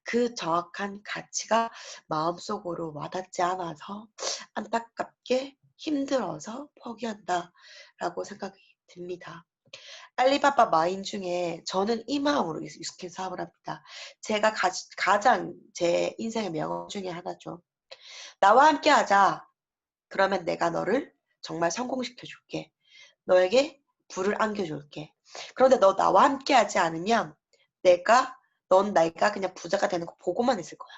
그 정확한 가치가 마음속으로 와닿지 않아서 안타깝게 힘들어서 포기한다라고 생각이 듭니다. 알리바바 마인 중에 저는 이 마음으로 유스킨 사업을 합니다. 제가 가장 제 인생의 명언 중에 하나죠. 나와 함께 하자. 그러면 내가 너를 정말 성공시켜 줄게. 너에게 불을 안겨줄게. 그런데 너 나와 함께 하지 않으면 넌 내가 그냥 부자가 되는 거 보고만 있을 거야.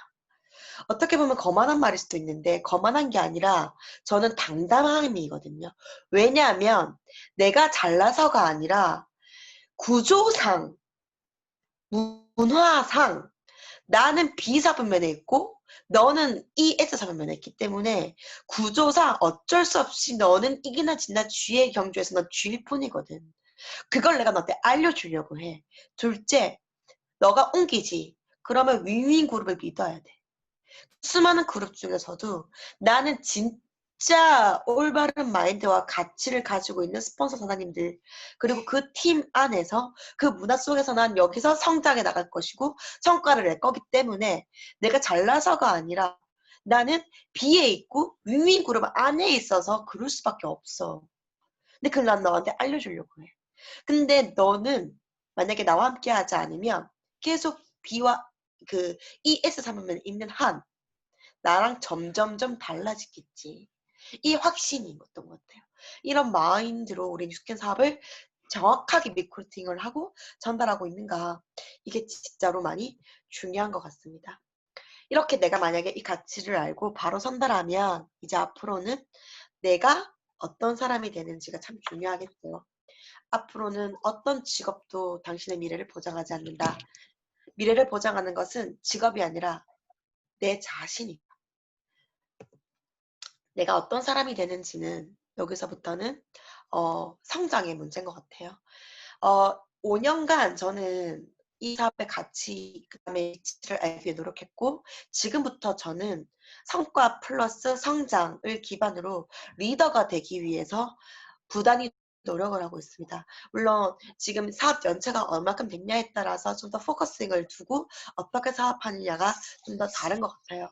어떻게 보면 거만한 말일 수도 있는데 거만한 게 아니라 저는 당당함이거든요. 왜냐하면 내가 잘나서가 아니라 구조상, 문화상 나는 B사분면에 있고 너는 ES사분면에 있기 때문에 구조상 어쩔 수 없이 너는 이기나 지나 쥐의 경주에서 넌 쥐일 뿐이거든. 그걸 내가 너한테 알려주려고 해. 둘째, 너가 옮기지. 그러면 윈윈 그룹을 믿어야 돼. 수많은 그룹 중에서도 나는 진짜 올바른 마인드와 가치를 가지고 있는 스폰서 사장님들 그리고 그 팀 안에서 그 문화 속에서 난 여기서 성장해 나갈 것이고 성과를 낼 거기 때문에 내가 잘나서가 아니라 나는 B에 있고 윈윈 그룹 안에 있어서 그럴 수밖에 없어. 근데 그걸 난 너한테 알려주려고 해. 근데 너는 만약에 나와 함께 하지 않으면 계속 B와 그 ES 삼으면 있는 한 나랑 점점점 달라지겠지. 이 확신이 있었던 것 같아요. 이런 마인드로 우리 뉴스캔 사업을 정확하게 리크루팅을 하고 전달하고 있는가. 이게 진짜로 많이 중요한 것 같습니다. 이렇게 내가 만약에 이 가치를 알고 바로 전달하면 이제 앞으로는 내가 어떤 사람이 되는지가 참 중요하겠죠. 앞으로는 어떤 직업도 당신의 미래를 보장하지 않는다. 미래를 보장하는 것은 직업이 아니라 내 자신이다. 내가 어떤 사람이 되는지는 여기서부터는 성장의 문제인 것 같아요. 5년간 저는 이 사업의 가치, 그다음에 위치를 알기 위해 노력했고 지금부터 저는 성과 플러스 성장을 기반으로 리더가 되기 위해서 부단히 노력을 하고 있습니다. 물론 지금 사업 연체가 얼마큼 됐냐에 따라서 좀 더 포커싱을 두고 어떻게 사업하느냐가 좀 더 다른 것 같아요.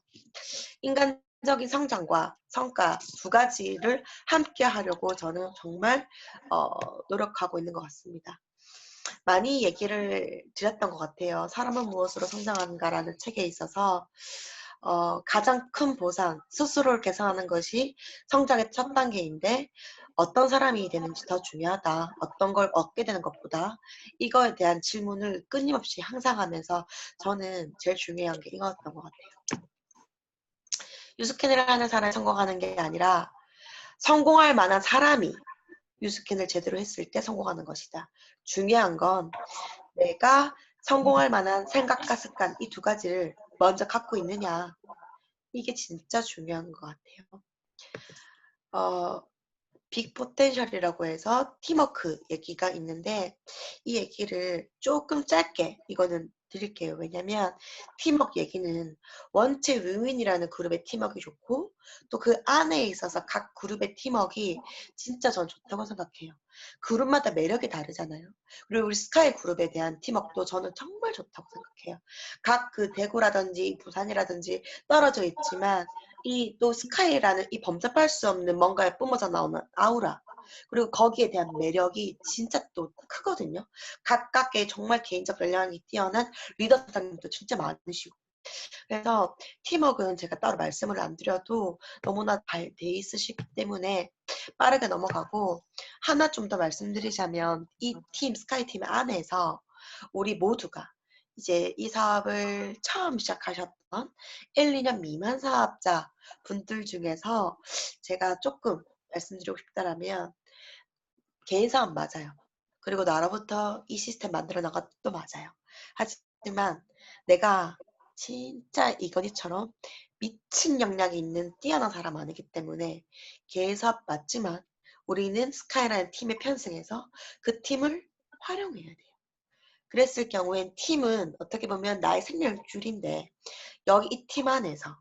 인간 적인 성장과 성과 두 가지를 함께 하려고 저는 정말 노력하고 있는 것 같습니다. 많이 얘기를 드렸던 것 같아요. 사람은 무엇으로 성장하는가라는 책에 있어서 가장 큰 보상, 스스로를 개선하는 것이 성장의 첫 단계인데 어떤 사람이 되는지 더 중요하다. 어떤 걸 얻게 되는 것보다 이거에 대한 질문을 끊임없이 항상 하면서 저는 제일 중요한 게 이거였던 것 같아요. 유스캔을 하는 사람이 성공하는 게 아니라 성공할 만한 사람이 유스캔을 제대로 했을 때 성공하는 것이다. 중요한 건 내가 성공할 만한 생각과 습관 이 두 가지를 먼저 갖고 있느냐. 이게 진짜 중요한 것 같아요. 빅 포텐셜이라고 해서 팀워크 얘기가 있는데 이 얘기를 조금 짧게 이거는 드릴게요. 왜냐면 팀워크 얘기는 원체 윈윈이라는 그룹의 팀워크가 좋고 또 그 안에 있어서 각 그룹의 팀워크가 진짜 전 좋다고 생각해요. 그룹마다 매력이 다르잖아요. 그리고 우리 스카이 그룹에 대한 팀워크도 저는 정말 좋다고 생각해요. 각 그 대구라든지 부산이라든지 떨어져 있지만 이 또 스카이라는 이 범접할 수 없는 뭔가에 뿜어져 나오는 아우라 그리고 거기에 대한 매력이 진짜 또 크거든요. 각각의 정말 개인적 역량이 뛰어난 리더 사장님도 진짜 많으시고 그래서 팀워크는 제가 따로 말씀을 안 드려도 너무나 잘 돼 있으시기 때문에 빠르게 넘어가고 하나 좀 더 말씀드리자면 이 팀 스카이 팀 안에서 우리 모두가 이제 이 사업을 처음 시작하셨던 1, 2년 미만 사업자 분들 중에서 제가 조금 말씀드리고 싶다라면 개인 사업 맞아요. 그리고 나로부터 이 시스템 만들어 나간 것도 맞아요. 하지만 내가 진짜 이건희처럼 미친 역량이 있는 뛰어난 사람 아니기 때문에 개인 사업 맞지만 우리는 스카이라는 팀에 편승해서 그 팀을 활용해야 돼요. 그랬을 경우엔 팀은 어떻게 보면 나의 생명줄인데 여기 이 팀 안에서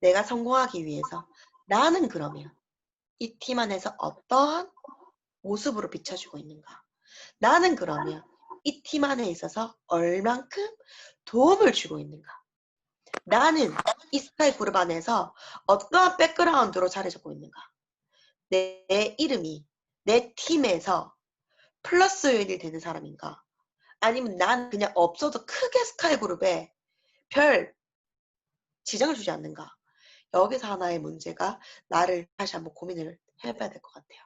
내가 성공하기 위해서 나는 그러면 이 팀 안에서 어떠한 모습으로 비춰주고 있는가? 나는 그러면 이 팀 안에 있어서 얼만큼 도움을 주고 있는가? 나는 이 스카이 그룹 안에서 어떠한 백그라운드로 자리 잡고 있는가? 내 이름이 내 팀에서 플러스 요인이 되는 사람인가? 아니면 난 그냥 없어도 크게 스카이 그룹에 별 지장을 주지 않는가? 여기서 하나의 문제가 나를 다시 한번 고민을 해봐야 될 것 같아요.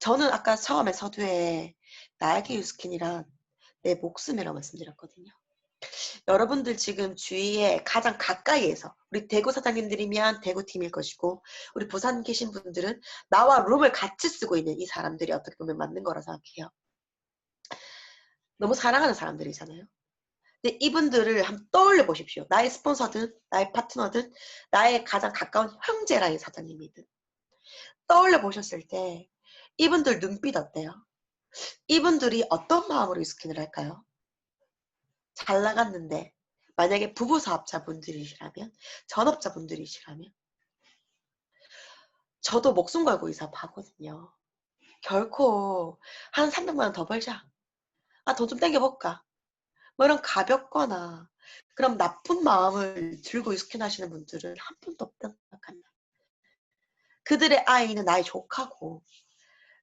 저는 아까 처음에 서두에 나에게 유스킨이란 내 목숨이라고 말씀드렸거든요. 여러분들 지금 주위에 가장 가까이에서 우리 대구 사장님들이면 대구 팀일 것이고 우리 부산 계신 분들은 나와 룸을 같이 쓰고 있는 이 사람들이 어떻게 보면 맞는 거라 생각해요. 너무 사랑하는 사람들이잖아요. 근데 이분들을 한번 떠올려 보십시오. 나의 스폰서든 나의 파트너든 나의 가장 가까운 형제라인 사장님이든 떠올려 보셨을 때 이분들 눈빛 어때요? 이분들이 어떤 마음으로 이 스킨을 할까요? 잘 나갔는데 만약에 부부 사업자분들이시라면 전업자분들이시라면 저도 목숨 걸고 이 사업 하거든요. 결코 한 300만 원 더 벌자. 아, 돈 좀 땡겨볼까? 뭐 이런 가볍거나 그럼 나쁜 마음을 들고 이 스킨 하시는 분들은 한 분도 없다고 생각합니다. 그들의 아이는 나의 조카고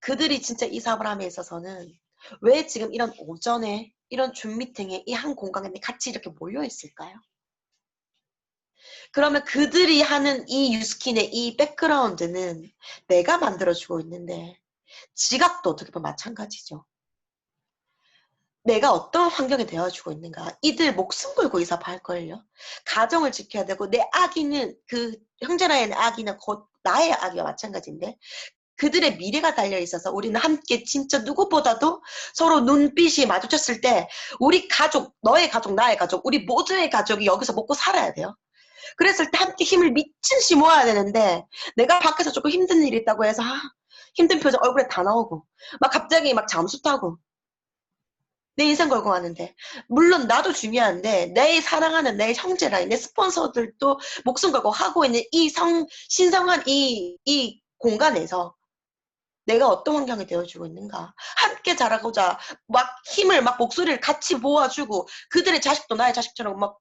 그들이 진짜 이 사업을 함에 있어서는 왜 지금 이런 오전에 이런 줌 미팅에 이 한 공간에 같이 이렇게 모여 있을까요? 그러면 그들이 하는 이 유스킨의 이 백그라운드는 내가 만들어주고 있는데 지갑도 어떻게 보면 마찬가지죠. 내가 어떤 환경에 되어주고 있는가. 이들 목숨 걸고 이 사업 할걸요. 가정을 지켜야 되고 내 아기는 그 형제라의 아기는 곧 나의 아기와 마찬가지인데 그들의 미래가 달려있어서 우리는 함께 진짜 누구보다도 서로 눈빛이 마주쳤을 때 우리 가족, 너의 가족, 나의 가족, 우리 모두의 가족이 여기서 먹고 살아야 돼요. 그랬을 때 함께 힘을 미친듯이 모아야 되는데 내가 밖에서 조금 힘든 일이 있다고 해서 힘든 표정 얼굴에 다 나오고 막 갑자기 막 잠수 타고 내 인생 걸고 하는데 물론 나도 중요한데 내 사랑하는 내 형제라인 내 스폰서들도 목숨 걸고 하고 있는 이 신성한 이 공간에서 내가 어떤 환경이 되어주고 있는가 함께 자라고자 막 힘을 막 목소리를 같이 모아주고 그들의 자식도 나의 자식처럼 막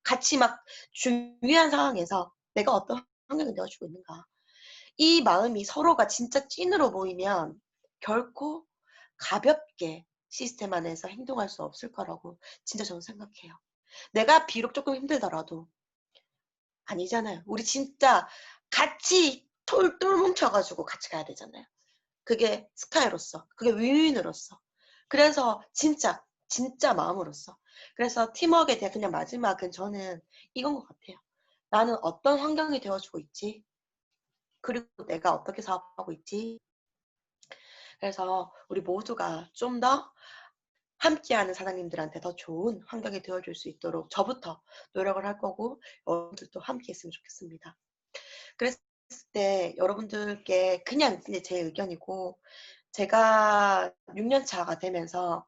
같이 막 중요한 상황에서 내가 어떤 환경을 내어주고 있는가. 이 마음이 서로가 진짜 찐으로 보이면 결코 가볍게 시스템 안에서 행동할 수 없을 거라고 진짜 저는 생각해요. 내가 비록 조금 힘들더라도 아니잖아요. 우리 진짜 같이 똘똘 뭉쳐 가지고 같이 가야 되잖아요. 그게 스카이로서, 그게 윈윈으로서. 그래서 진짜 마음으로서. 그래서 팀워크에 대한 그냥 마지막은 저는 이건 것 같아요. 나는 어떤 환경이 되어주고 있지? 그리고 내가 어떻게 사업하고 있지? 그래서 우리 모두가 좀 더 함께하는 사장님들한테 더 좋은 환경이 되어줄 수 있도록 저부터 노력을 할 거고 여러분들도 함께 했으면 좋겠습니다. 그랬을 때 여러분들께 그냥 이제 제 의견이고 제가 6년 차가 되면서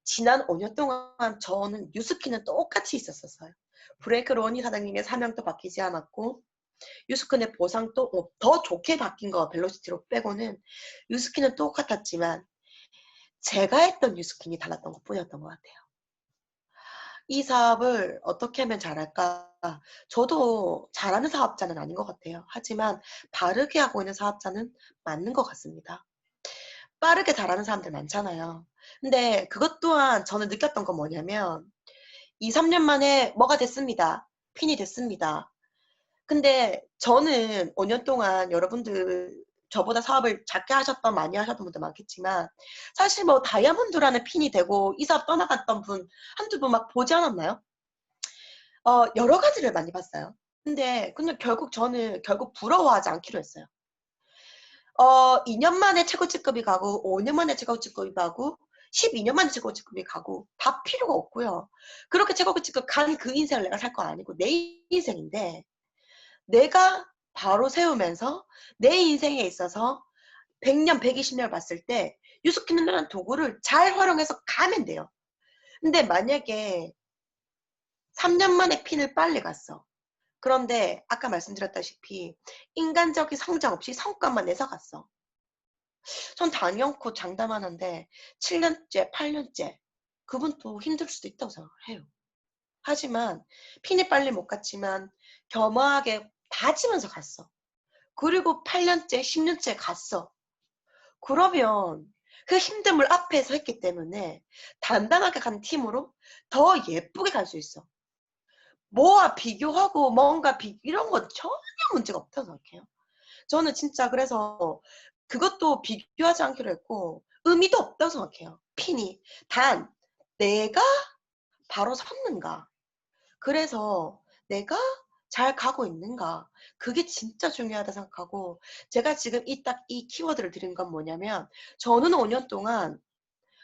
지난 5년 동안 저는 뉴스킨은 똑같이 있었어요. 브레이크 로니 사장님의 사명도 바뀌지 않았고 유스킨의 보상도 더 좋게 바뀐 거 벨로시티로 빼고는 유스킨은 똑같았지만 제가 했던 유스킨이 달랐던 것 뿐이었던 것 같아요. 이 사업을 어떻게 하면 잘할까? 저도 잘하는 사업자는 아닌 것 같아요. 하지만 바르게 하고 있는 사업자는 맞는 것 같습니다. 빠르게 잘하는 사람들 많잖아요. 근데 그것 또한 저는 느꼈던 건 뭐냐면 2, 3년 만에 뭐가 됐습니다. 핀이 됐습니다. 근데 저는 5년 동안 여러분들 저보다 사업을 작게 하셨던 많이 하셨던 분들 많겠지만 사실 뭐 다이아몬드라는 핀이 되고 이 사업 떠나갔던 분 한두 분 막 보지 않았나요? 여러 가지를 많이 봤어요. 근데 결국 저는 부러워하지 않기로 했어요. 2년 만에 최고치급이 가고 5년 만에 최고치급이 가고 12년 만에 최고치급이 가고 다 필요가 없고요. 그렇게 최고치급 간 그 인생을 내가 살 거 아니고 내 인생인데 내가 바로 세우면서 내 인생에 있어서 100년, 120년 봤을 때 유스키는라는 도구를 잘 활용해서 가면 돼요. 근데 만약에 3년 만에 핀을 빨리 갔어. 그런데 아까 말씀드렸다시피 인간적인 성장 없이 성과만 내서 갔어. 전 단연코 장담하는데 7년째, 8년째 그분도 힘들 수도 있다고 생각을 해요. 하지만 핀이 빨리 못 갔지만 겸허하게 다지면서 갔어. 그리고 8년째, 10년째 갔어. 그러면 그 힘듦을 앞에서 했기 때문에 단단하게 간 팀으로 더 예쁘게 갈 수 있어. 뭐와 비교하고 뭔가 이런 건 전혀 문제가 없다고 생각해요. 저는 진짜 그래서 그것도 비교하지 않기로 했고 의미도 없다고 생각해요. 핀이. 단 내가 바로 섰는가. 그래서 내가 잘 가고 있는가. 그게 진짜 중요하다 생각하고 제가 지금 이 키워드를 드린 건 뭐냐면 저는 5년 동안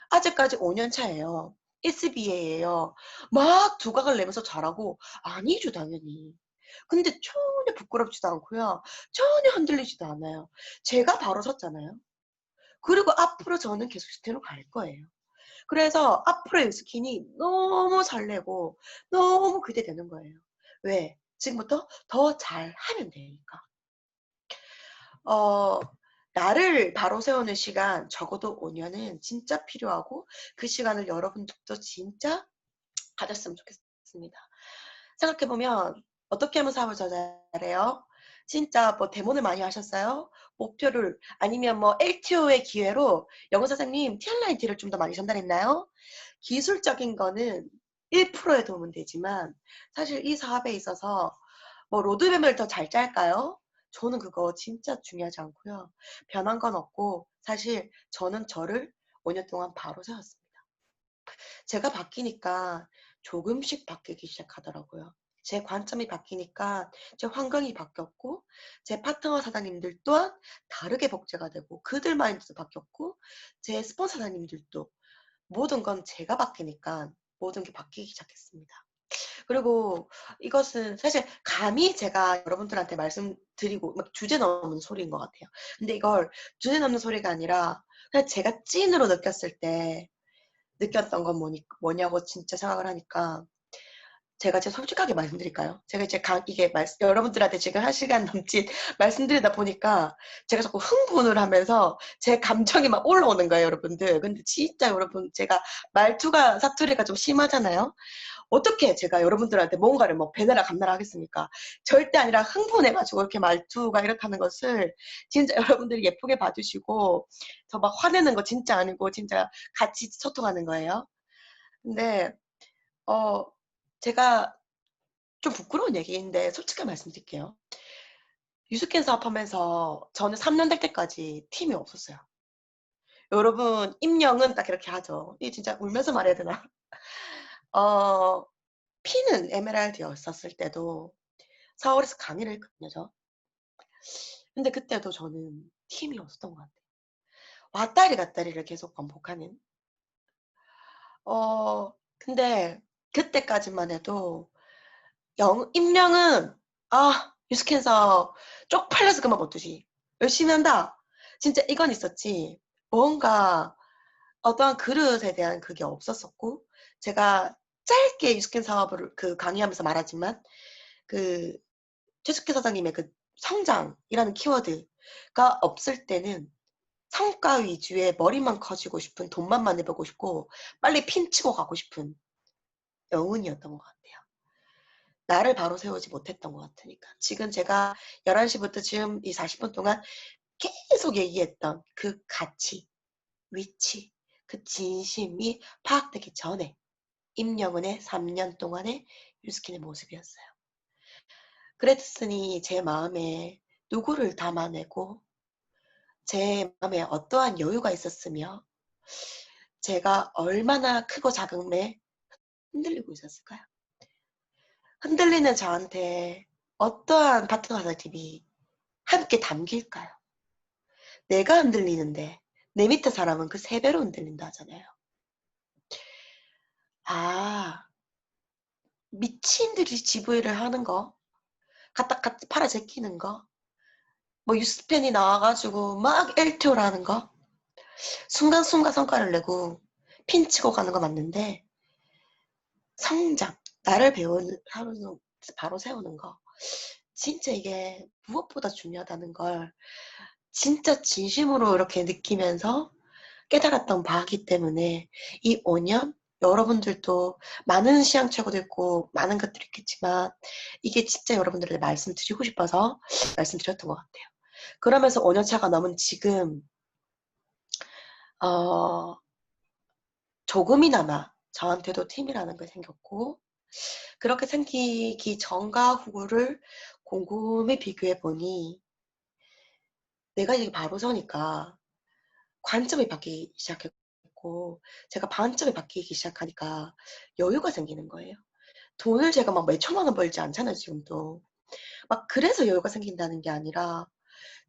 아직까지 5년 차예요. SBA예요. 막 두각을 내면서 잘하고 아니죠 당연히. 근데 전혀 부끄럽지도 않고요. 전혀 흔들리지도 않아요. 제가 바로 섰잖아요. 그리고 앞으로 저는 계속 스테로 갈 거예요. 그래서 앞으로의 유스킨이 너무 설레고 너무 기대되는 거예요. 왜? 지금부터 더 잘하면 되니까. 어, 나를 바로 세우는 시간 적어도 5년은 진짜 필요하고 그 시간을 여러분들도 진짜 가졌으면 좋겠습니다. 생각해보면 어떻게 하면 사업을 더 잘해요? 진짜 뭐 데모를 많이 하셨어요? 목표를 아니면 뭐 LTO의 기회로 영어 사장님 TL라인 딜을 좀 더 많이 전달했나요? 기술적인 거는 1%에 도움은 되지만 사실 이 사업에 있어서 뭐 로드맵을 더 잘 짤까요? 저는 그거 진짜 중요하지 않고요. 변한 건 없고 사실 저는 저를 5년 동안 바로 세웠습니다. 제가 바뀌니까 조금씩 바뀌기 시작하더라고요. 제 관점이 바뀌니까 제 환경이 바뀌었고 제 파트너 사장님들 또한 다르게 복제가 되고 그들 마인드도 바뀌었고 제 스폰서 사장님들도 모든 건 제가 바뀌니까 모든 게 바뀌기 시작했습니다. 그리고 이것은 사실 감히 제가 여러분들한테 말씀드리고 막 주제 넘는 소리인 것 같아요. 근데 이걸 주제 넘는 소리가 아니라 그냥 제가 찐으로 느꼈을 때 느꼈던 건 뭐냐고 진짜 생각을 하니까 제가 진짜 솔직하게 말씀드릴까요? 제가 이제 이게 여러분들한테 지금 1시간 넘짓 말씀드리다 보니까 제가 자꾸 흥분을 하면서 제 감정이 막 올라오는 거예요, 여러분들. 근데 진짜 여러분 제가 말투가 사투리가 좀 심하잖아요. 어떻게 제가 여러분들한테 뭔가를 뭐 배나라 감나라 하겠습니까? 절대 아니라 흥분해 가지고 이렇게 말투가 이렇다는 것을 진짜 여러분들이 예쁘게 봐 주시고 저 막 화내는 거 진짜 아니고 진짜 같이 소통하는 거예요. 근데 어 제가 좀 부끄러운 얘기인데 솔직하게 말씀드릴게요. 유스캔 사업하면서 저는 3년 될 때까지 팀이 없었어요. 여러분 임영은 딱 이렇게 하죠. 이게 진짜 울면서 말해야 되나? 어 P는 에메랄드였었을 때도 서울에서 강의를 했거든요 저. 근데 그때도 저는 팀이 없었던 것 같아요. 왔다리 갔다리를 계속 반복하는. 근데 그때까지만 해도 임명은 뉴스캔서 쪽팔려서 그만 못 두지. 열심히 한다. 진짜 이건 있었지. 뭔가 어떠한 그릇에 대한 그게 없었었고, 제가 짧게 뉴스캔 사업을 강의하면서 말하지만, 그 최숙희 사장님의 그 성장이라는 키워드가 없을 때는 성과 위주의 머리만 커지고 싶은, 돈만 많이 벌고 싶고, 빨리 핀 치고 가고 싶은 영혼이었던 것 같아요. 나를 바로 세우지 못했던 것 같으니까. 지금 제가 11시부터 지금 이 40분 동안 계속 얘기했던 그 가치, 위치, 그 진심이 파악되기 전에 임영은의 3년 동안의 유스킨의 모습이었어요. 그랬으니 제 마음에 누구를 담아내고 제 마음에 어떠한 여유가 있었으며 제가 얼마나 크고 작음에 흔들리고 있었을까요? 흔들리는 저한테 어떠한 파트너들 팁이 함께 담길까요? 내가 흔들리는데 내 밑에 사람은 그 3배로 흔들린다 하잖아요. 아, 미친 듯이 GV를 하는 거, 갖다 팔아 제끼는 거, 뭐 유스펜이 나와가지고 막 LTO를 하는 거, 순간순간 성과를 내고 핀치고 가는 거 맞는데 성장, 나를 배우는 하루는 바로 세우는 거, 진짜 이게 무엇보다 중요하다는 걸 진짜 진심으로 이렇게 느끼면서 깨달았던 바이기 때문에 이 5년 여러분들도 많은 시행착오도 있고 많은 것들이 있겠지만 이게 진짜 여러분들한테 말씀드리고 싶어서 말씀드렸던 것 같아요. 그러면서 5년 차가 넘은 지금 어, 조금이나마 저한테도 팀이라는 게 생겼고 그렇게 생기기 전과 후를 곰곰이 비교해 보니 내가 이게 바로 서니까 관점이 바뀌기 시작했고 제가 관점이 바뀌기 시작하니까 여유가 생기는 거예요. 돈을 제가 막 몇 천만 원 벌지 않잖아요 지금도. 막 그래서 여유가 생긴다는 게 아니라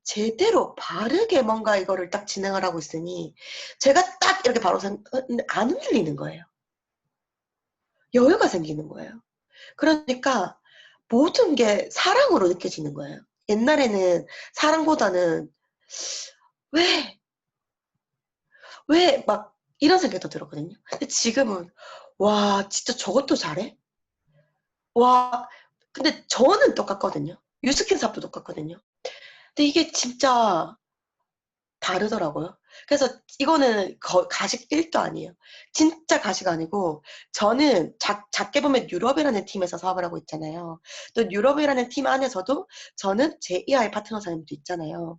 제대로 바르게 뭔가 이거를 딱 진행을 하고 있으니 제가 딱 이렇게 바로 안 흔들리는 거예요. 여유가 생기는 거예요. 그러니까 모든 게 사랑으로 느껴지는 거예요. 옛날에는 사랑보다는 왜 왜 막 이런 생각도 들었거든요. 근데 지금은 와 진짜 저것도 잘해? 와 근데 저는 똑같거든요. 유스킨 삽도 똑같거든요. 근데 이게 진짜 다르더라고요. 그래서 이거는 가식 1도 아니에요. 진짜 가식 아니고 저는 작게 보면 유럽이라는 팀에서 사업을 하고 있잖아요. 또 유럽이라는 팀 안에서도 저는 제 EI 파트너 사람도 있잖아요.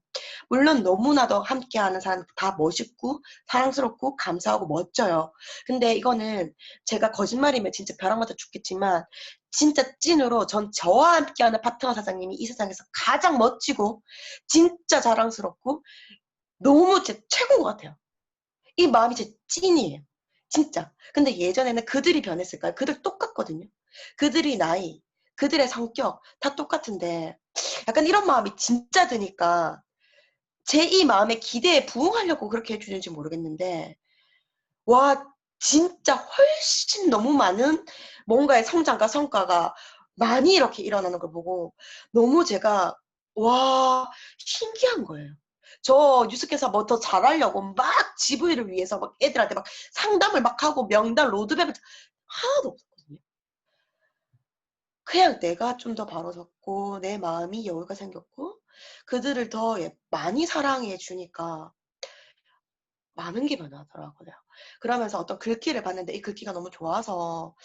물론 너무나도 함께하는 사람 다 멋있고 사랑스럽고 감사하고 멋져요. 근데 이거는 제가 거짓말이면 진짜 벼락 맞아 죽겠지만 진짜 찐으로 전 저와 함께하는 파트너 사장님이 이 세상에서 가장 멋지고 진짜 자랑스럽고 너무 제 최고인 것 같아요. 이 마음이 제 찐이에요. 진짜. 근데 예전에는 그들이 변했을까요? 그들 똑같거든요. 그들이 나이, 그들의 성격 다 똑같은데 약간 이런 마음이 진짜 드니까 제 이 마음의 기대에 부응하려고 그렇게 해주는지 모르겠는데 와 진짜 훨씬 너무 많은 뭔가의 성장과 성과가 많이 이렇게 일어나는 걸 보고 너무 제가 와 신기한 거예요. 저 뉴스캐서 뭐 더 잘하려고 막 GV를 위해서 막 애들한테 막 상담을 막 하고 명단 로드맵을 하나도 없었거든요. 그냥 내가 좀 더 바로 섰고 내 마음이 여유가 생겼고 그들을 더 많이 사랑해 주니까 많은 게 변하더라고요. 그러면서 어떤 글귀를 봤는데 이 글귀가 너무 좋아서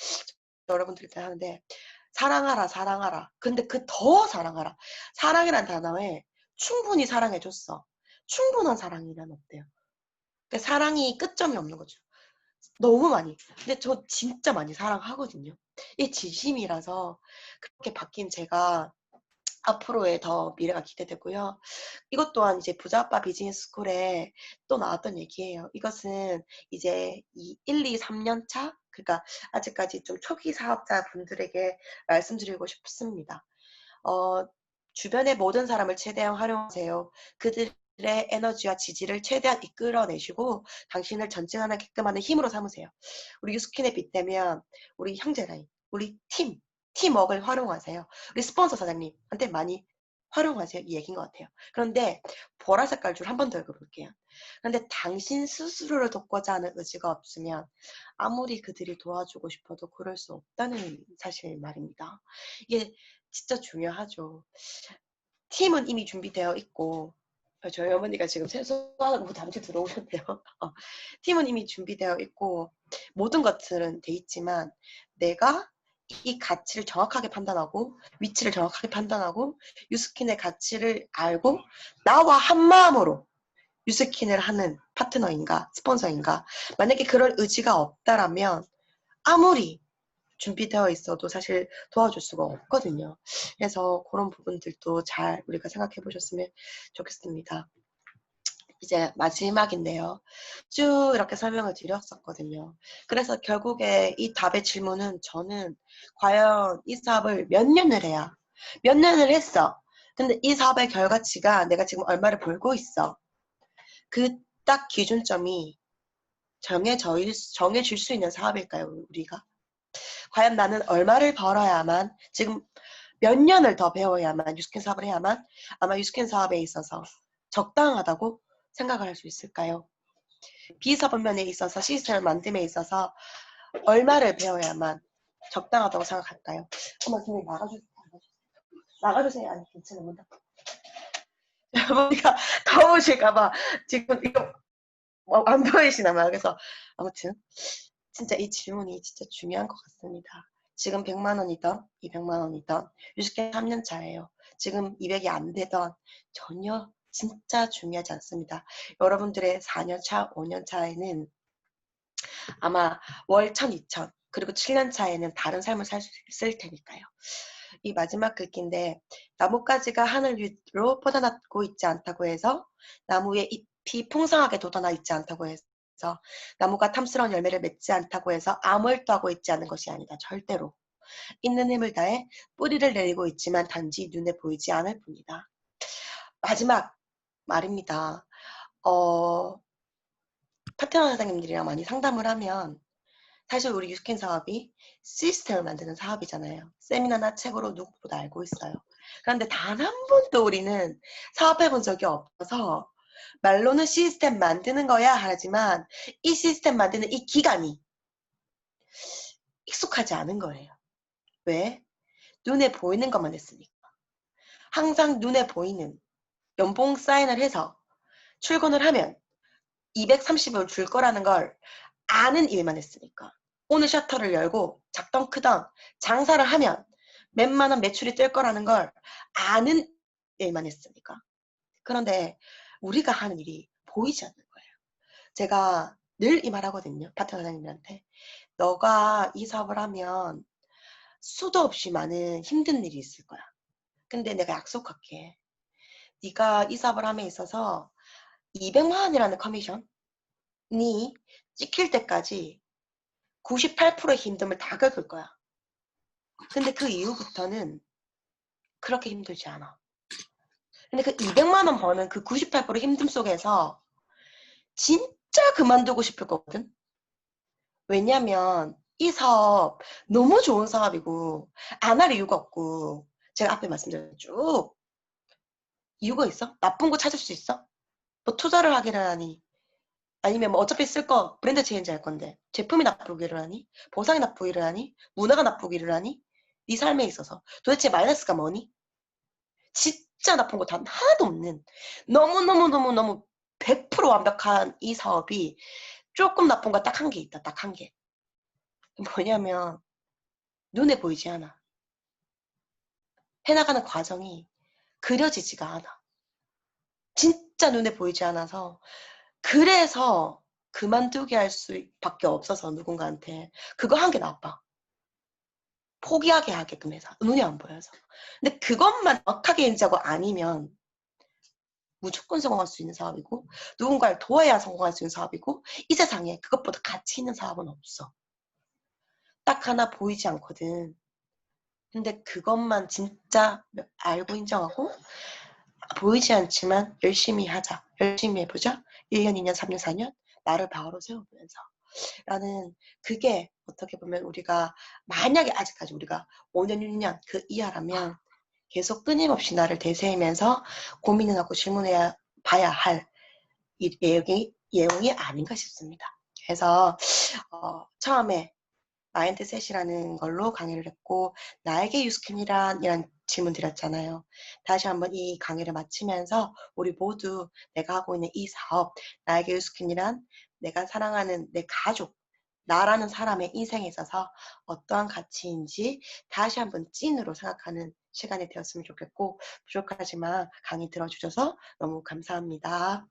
여러분들께 하는데 사랑하라, 사랑하라. 근데 그 더 사랑하라. 사랑이란 단어에 충분히 사랑해 줬어. 충분한 사랑이란 없대요. 그러니까 사랑이 끝점이 없는 거죠. 너무 많이. 근데 저 진짜 많이 사랑하거든요. 이게 진심이라서 그렇게 바뀐 제가 앞으로의 더 미래가 기대되고요. 이것 또한 이제 부자 아빠 비즈니스 스쿨에 또 나왔던 얘기예요. 이것은 이제 이 1, 2, 3년 차? 그러니까 아직까지 좀 초기 사업자분들에게 말씀드리고 싶습니다. 주변의 모든 사람을 최대한 활용하세요. 그들의 에너지와 지지를 최대한 이끌어내시고 당신을 전진하게끔 하는 힘으로 삼으세요. 우리 유스킨에 빗대면 우리 형제라인, 우리 팀워크를 활용하세요. 우리 스폰서 사장님한테 많이 활용하세요. 이 얘기인 것 같아요. 그런데 보라색 깔줄 한 번 더 읽어볼게요. 그런데 당신 스스로를 돕고자 하는 의지가 없으면 아무리 그들이 도와주고 싶어도 그럴 수 없다는 사실 말입니다. 이게 진짜 중요하죠. 팀은 이미 준비되어 있고 저희 어머니가 지금 세수하고 잠시 들어오셨대요. 팀은 이미 준비되어 있고 모든 것들은 돼 있지만 내가 이 가치를 정확하게 판단하고 위치를 정확하게 판단하고 유스킨의 가치를 알고 나와 한마음으로 유스킨을 하는 파트너인가 스폰서인가 만약에 그럴 의지가 없다라면 아무리 준비되어 있어도 사실 도와줄 수가 없거든요. 그래서 그런 부분들도 잘 우리가 생각해 보셨으면 좋겠습니다. 이제 마지막인데요. 쭉 이렇게 설명을 드렸었거든요. 그래서 결국에 이 답의 질문은 저는 과연 이 사업을 몇 년을 해야 몇 년을 했어. 근데 이 사업의 결과치가 내가 지금 얼마를 벌고 있어. 그 딱 기준점이 정해질 수 있는 사업일까요, 우리가? 과연 나는 얼마를 벌어야만 지금 몇 년을 더 배워야만 유스킨 사업을 해야만 아마 유스킨 사업에 있어서 적당하다고 생각을 할 수 있을까요? 비사업면에 있어서 시스템을 만듦에 있어서 얼마를 배워야만 적당하다고 생각할까요? 어머, 선생님 나가주세요. 나가주세요. 아니, 괜찮아. 문 닫고. 어머니가 더우실까봐 지금 이거 안 보이시나 봐요. 그래서 아무튼 진짜 이 질문이 진짜 중요한 것 같습니다. 지금 100만 원이던 200만 원이던 유식회 3년 차예요. 지금 200이 안 되던 전혀 진짜 중요하지 않습니다. 여러분들의 4년 차, 5년 차에는 아마 월 1,000, 2,000 그리고 7년 차에는 다른 삶을 살 수 있을 테니까요. 이 마지막 글귀인데 나뭇가지가 하늘 위로 뻗어나고 있지 않다고 해서 나무의 잎이 풍성하게 돋아나 있지 않다고 해서 나무가 탐스러운 열매를 맺지 않다고 해서 아무 일도 하고 있지 않은 것이 아니다. 절대로. 있는 힘을 다해 뿌리를 내리고 있지만 단지 눈에 보이지 않을 뿐이다. 마지막 말입니다. 파트너 사장님들이랑 많이 상담을 하면 사실 우리 유스킨 사업이 시스템을 만드는 사업이잖아요. 세미나나 책으로 누구보다 알고 있어요. 그런데 단 한 번도 우리는 사업해 본 적이 없어서 말로는 시스템 만드는 거야 하지만 이 시스템 만드는 이 기간이 익숙하지 않은 거예요. 왜? 눈에 보이는 것만 했으니까. 항상 눈에 보이는 연봉 사인을 해서 출근을 하면 230을 줄 거라는 걸 아는 일만 했으니까. 오늘 셔터를 열고 작던 크던 장사를 하면 몇만 원 매출이 뜰 거라는 걸 아는 일만 했으니까. 그런데 우리가 하는 일이 보이지 않는 거예요. 제가 늘 이 말 하거든요. 파트너 사장님한테. 너가 이 사업을 하면 수도 없이 많은 힘든 일이 있을 거야. 근데 내가 약속할게. 네가 이 사업을 함에 있어서 200만 원이라는 커미션이 찍힐 때까지 98%의 힘듦을 다 겪을 거야. 근데 그 이후부터는 그렇게 힘들지 않아. 근데 그 200만 원 버는 그 98% 힘듦 속에서 진짜 그만두고 싶을 거거든. 왜냐면 이 사업 너무 좋은 사업이고 안 할 이유가 없고 제가 앞에 말씀드린 쭉 이유가 있어? 나쁜 거 찾을 수 있어? 뭐 투자를 하기를 하니 아니면 뭐 어차피 쓸 거 브랜드 체인지 할 건데 제품이 나쁘기를 하니 보상이 나쁘기를 하니 문화가 나쁘기를 하니 네 삶에 있어서 도대체 마이너스가 뭐니? 진짜 나쁜 거 단 하나도 없는 너무너무너무너무 100% 완벽한 이 사업이 조금 나쁜 거 딱 한 개 있다. 딱 한 개. 뭐냐면 눈에 보이지 않아. 해나가는 과정이 그려지지가 않아. 진짜 눈에 보이지 않아서 그래서 그만두게 할 수밖에 없어서 누군가한테 그거 한 게 나빠. 포기하게 하게끔 해서 눈이 안 보여서. 근데 그것만 정확하게 인지하고 아니면 무조건 성공할 수 있는 사업이고 누군가를 도와야 성공할 수 있는 사업이고 이 세상에 그것보다 가치 있는 사업은 없어. 딱 하나 보이지 않거든. 근데 그것만 진짜 알고 인정하고 보이지 않지만 열심히 하자. 열심히 해보자. 1년, 2년, 3년, 4년 나를 바로 세워보면서 라는 그게 어떻게 보면 우리가 만약에 아직까지 우리가 5년, 6년 그 이하라면 계속 끊임없이 나를 되새이면서 고민을 하고 질문해야 봐야 할 이 예용이 아닌가 싶습니다. 그래서 처음에 마인드셋이라는 걸로 강의를 했고 나에게 유스킨이란 이란 질문 드렸잖아요. 다시 한번 이 강의를 마치면서 우리 모두 내가 하고 있는 이 사업 나에게 유스킨이란 내가 사랑하는 내 가족 나라는 사람의 인생에 있어서 어떠한 가치인지 다시 한번 찐으로 생각하는 시간이 되었으면 좋겠고 부족하지만 강의 들어주셔서 너무 감사합니다.